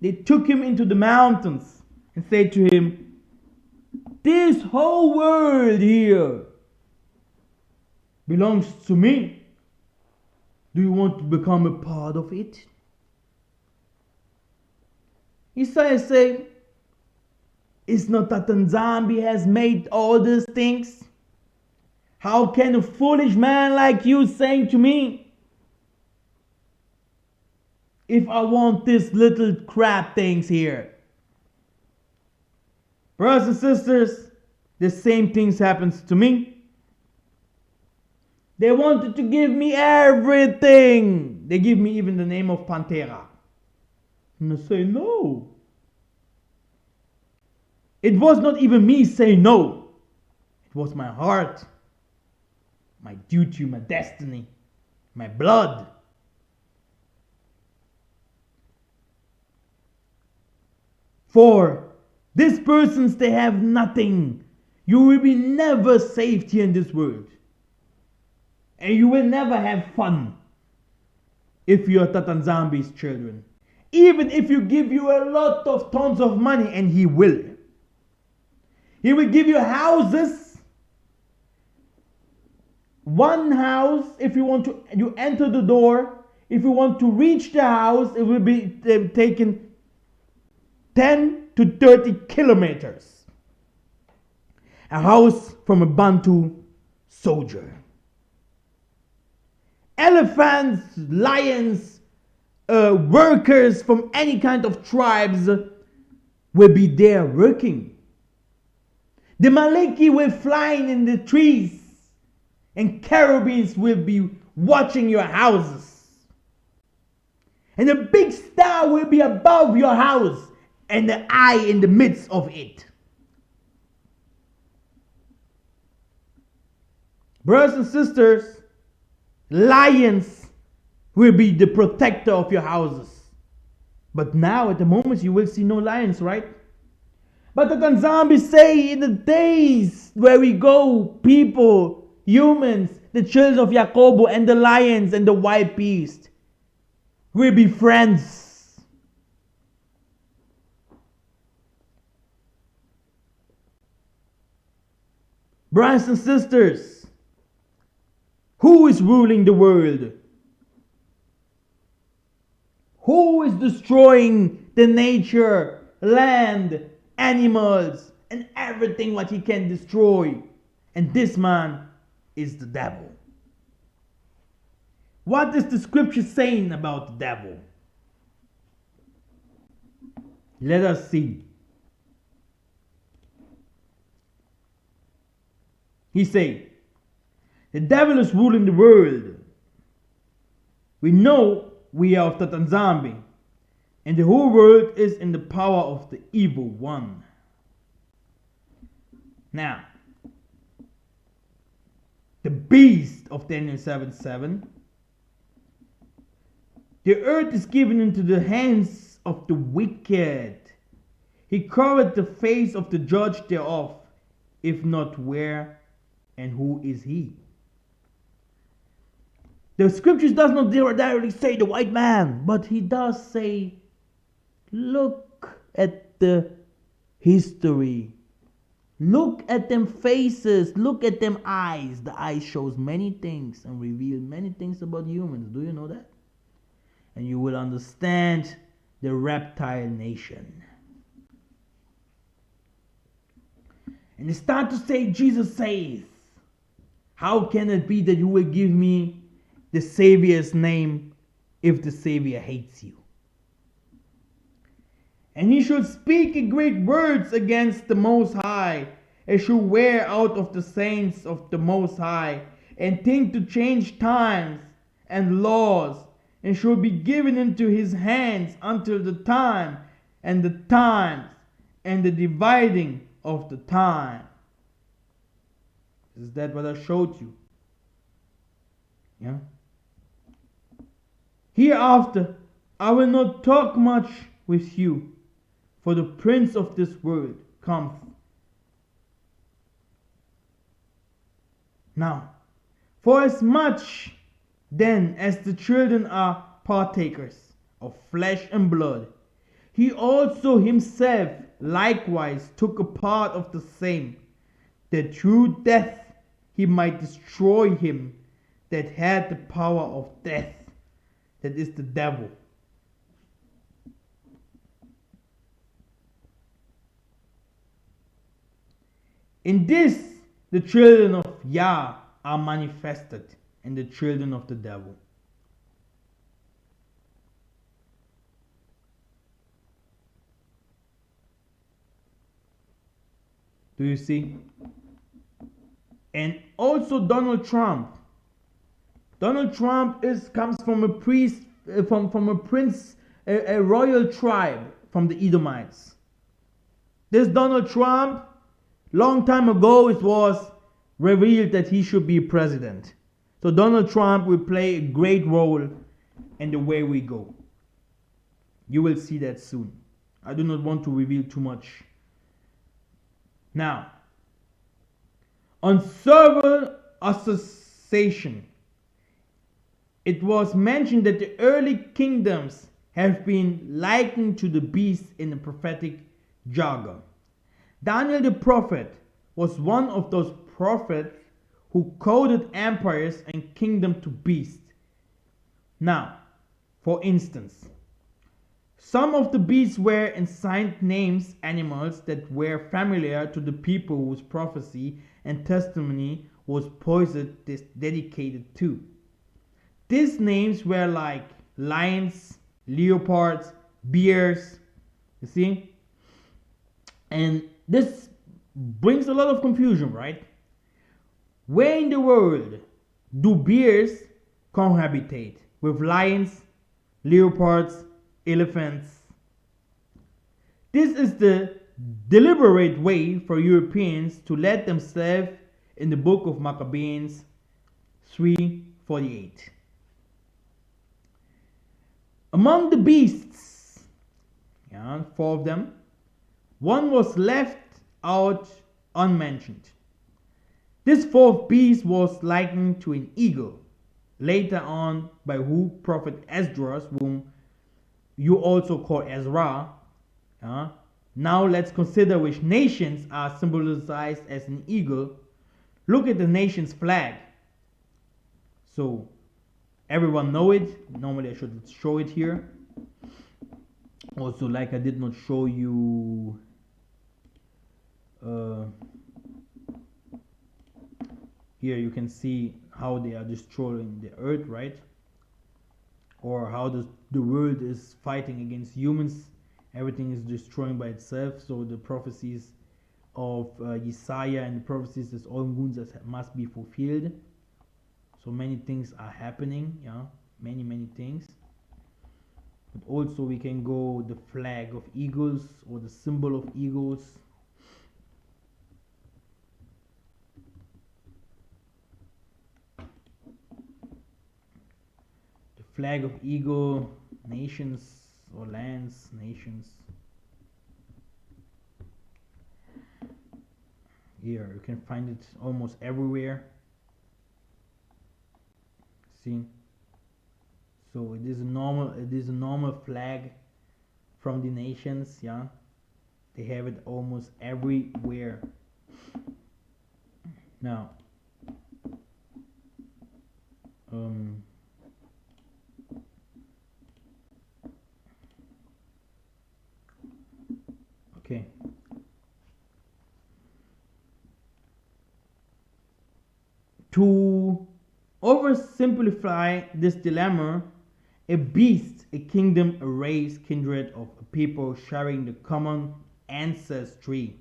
they took him into the mountains and said to him, this whole world here belongs to me. Do you want to become a part of it? Isaiah said, it's not that Tanzambi has made all these things. How can a foolish man like you say to me, if I want these little crap things here? Brothers and sisters, the same things happens to me. They wanted to give me everything. They give me even the name of Pantera. And I say no. It was not even me saying no. It was my heart, my duty, my destiny, my blood. For these persons, they have nothing. You will be never saved here in this world. And you will never have fun if you are Tatanzambi's children. Even if you give you a lot of tons of money, and he will. He will give you houses. One house, if you want to, you enter the door. If you want to reach the house, it will be taken 10 to 30 kilometers. A house from a Bantu soldier. Elephants, lions, workers from any kind of tribes will be there working. The Maleki will fly in the trees, and cherubims will be watching your houses. And a big star will be above your house, and the eye in the midst of it. Brothers and sisters, lions will be the protector of your houses. But now at the moment you will see no lions, right? But the Tanzambis say in the days where we go, people, humans, the children of Jacobo and the lions and the wild beast will be friends. Brothers and sisters, who is ruling the world? Who is destroying the nature, land, animals, and everything what he can destroy? And this man is the devil. What is the scripture saying about the devil? Let us see. He said, the devil is ruling the world. We know we are of the Tanzambi, and the whole world is in the power of the evil one. Now, the beast of Daniel 7:7, the earth is given into the hands of the wicked. He covered the face of the judge thereof, if not where and who is he? The scriptures does not directly say the white man, but he does say, look at the history. Look at them faces. Look at them eyes. The eyes shows many things and reveal many things about humans. Do you know that? And you will understand the reptile nation. And they start to say, Jesus says, how can it be that you will give me the Savior's name if the Savior hates you? And he should speak great words against the Most High, and should wear out of the saints of the Most High, and think to change times and laws, and shall be given into his hands until the time and the times and the dividing of the time. Is that what I showed you? Yeah. Hereafter I will not talk much with you, for the prince of this world cometh. Now, forasmuch then as the children are partakers of flesh and blood, he also himself likewise took a part of the same, that through death he might destroy him that had the power of death, that is the devil. In this the children of Yah are manifested, and the children of the devil. Do you see? And also Donald Trump. Donald Trump comes from a priest, from a prince, a royal tribe from the Edomites. This Donald Trump, long time ago, it was revealed that he should be president. So Donald Trump will play a great role in the way we go. You will see that soon. I do not want to reveal too much. Now, on several association, it was mentioned that the early kingdoms have been likened to the beast in the prophetic jargon. Daniel the prophet was one of those prophets who coded empires and kingdom to beasts. Now, for instance, some of the beasts were assigned names, animals that were familiar to the people whose prophecy and testimony was poised dedicated to. These names were like lions, leopards, bears, you see? And this brings a lot of confusion, right? Where in the world do bears cohabitate with lions, leopards, elephants? This is the deliberate way for Europeans to let themselves in the book of Maccabees 3:48. Among the beasts, four of them, one was left out unmentioned. This fourth beast was likened to an eagle, later on by who prophet Esdras, whom you also call Ezra. Now let's consider which nations are symbolized as an eagle. Look at the nation's flag. So everyone know it. Normally I should show it here. Also, like I did not show you here, you can see how they are destroying the earth, right? Or how the world is fighting against humans. Everything is destroying by itself. So the prophecies of Isaiah and the prophecies of all wounds must be fulfilled. So many things are happening, many things. But also we can go the flag of eagles or the symbol of eagles. The flag of eagle, nations or lands, nations. Here you can find it almost everywhere. See? So it is a normal flag from the nations, They have it almost everywhere. Now, okay. To oversimplify this dilemma, a beast, a kingdom, a race, kindred of a people sharing the common ancestry.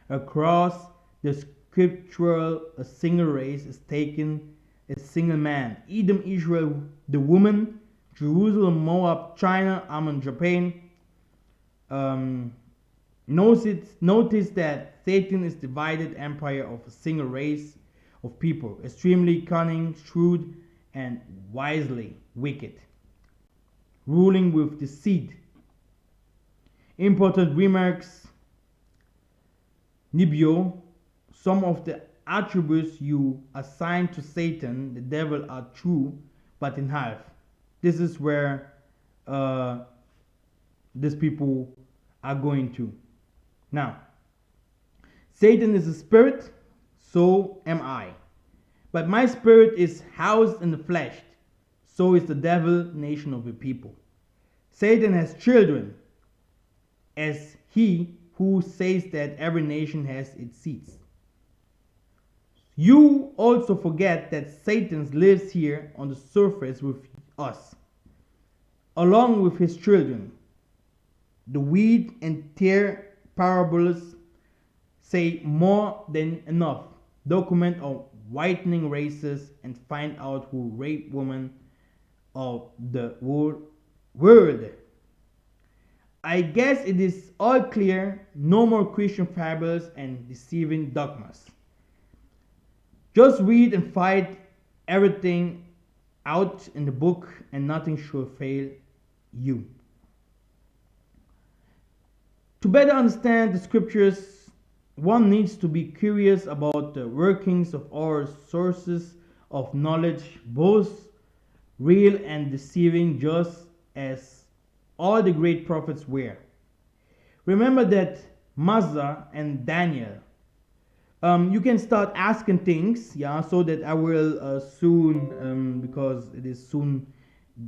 Across the scriptural, a single race is taken, a single man. Edom, Israel, the woman, Jerusalem, Moab, China, Ammon, Japan. Notice that Satan is divided empire of a single race of people, extremely cunning, shrewd, and wisely wicked, ruling with deceit. Important remarks. Nibio, some of the attributes you assign to Satan, the devil, are true, but in half. This is where these people are going to. Now, Satan is a spirit, so am I. But my spirit is housed in the flesh, so is the devil, nation of the people. Satan has children, as he who says that every nation has its seats. You also forget that Satan lives here on the surface with us, along with his children. The weed and tear parables say more than enough. Document on whitening races and find out who rape women of the world. I guess it is all clear. No more Christian fables and deceiving dogmas. Just read and find everything out in the book, and nothing should fail you. To better understand the scriptures, one needs to be curious about the workings of our sources of knowledge, both real and deceiving, just as all the great prophets were. Remember that Massa and Daniel. You can start asking things, yeah, so that I will soon, because it is soon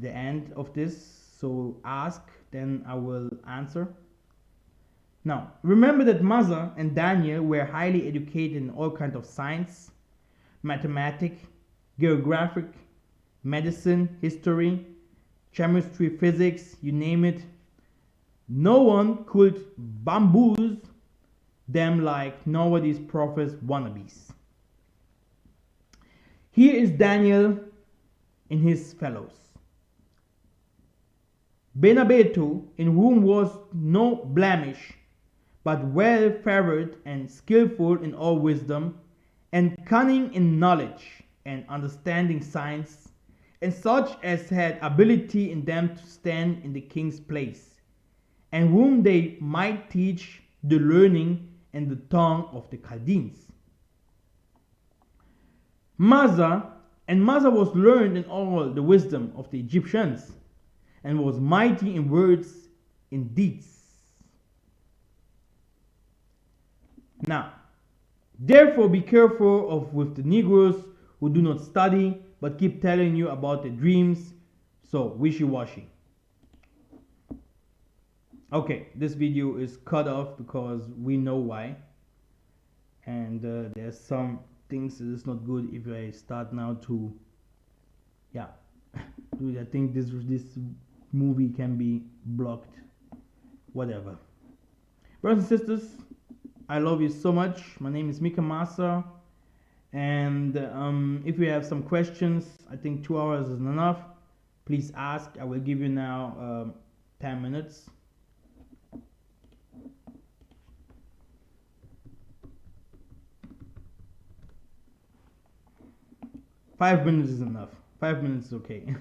the end of this. So ask, then I will answer. Now, remember that Massa and Daniel were highly educated in all kinds of science, mathematics, geographic, medicine, history, chemistry, physics, you name it. No one could bamboozle them like nowadays prophets wannabes. Here is Daniel and his fellows. Benabetu, in whom was no blemish, but well favored and skillful in all wisdom, and cunning in knowledge, and understanding science, and such as had ability in them to stand in the king's place, and whom they might teach the learning and the tongue of the Chaldeans. Massa was learned in all the wisdom of the Egyptians, and was mighty in words, in deeds. Now, therefore be careful with the Negroes who do not study, but keep telling you about their dreams, so wishy-washy. Okay, this video is cut off because we know why. And there's some things that is not good if I start now to, yeah. I think this movie can be blocked. Whatever. Brothers and sisters, I love you so much. My name is Massa. And if you have some questions, I think 2 hours is enough. Please ask. I will give you now 10 minutes. Five minutes is enough. 5 minutes is okay.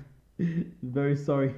Very sorry.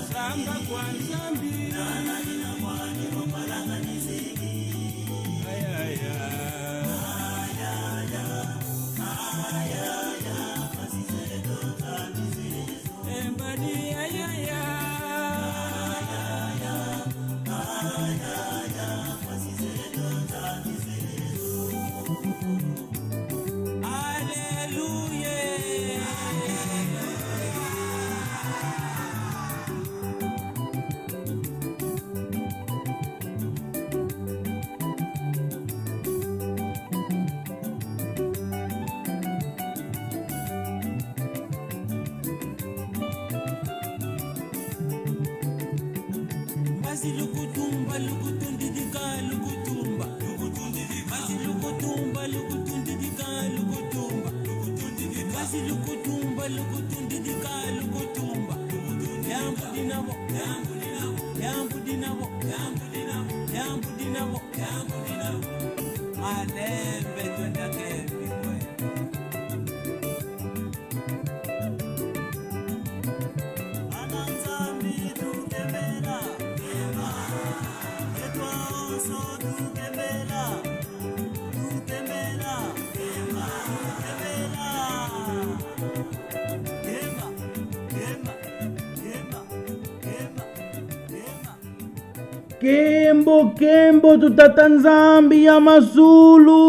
Samba kwa zambi Ananzambi tukemera Kembo kembo tutata nzambi ya mazulu.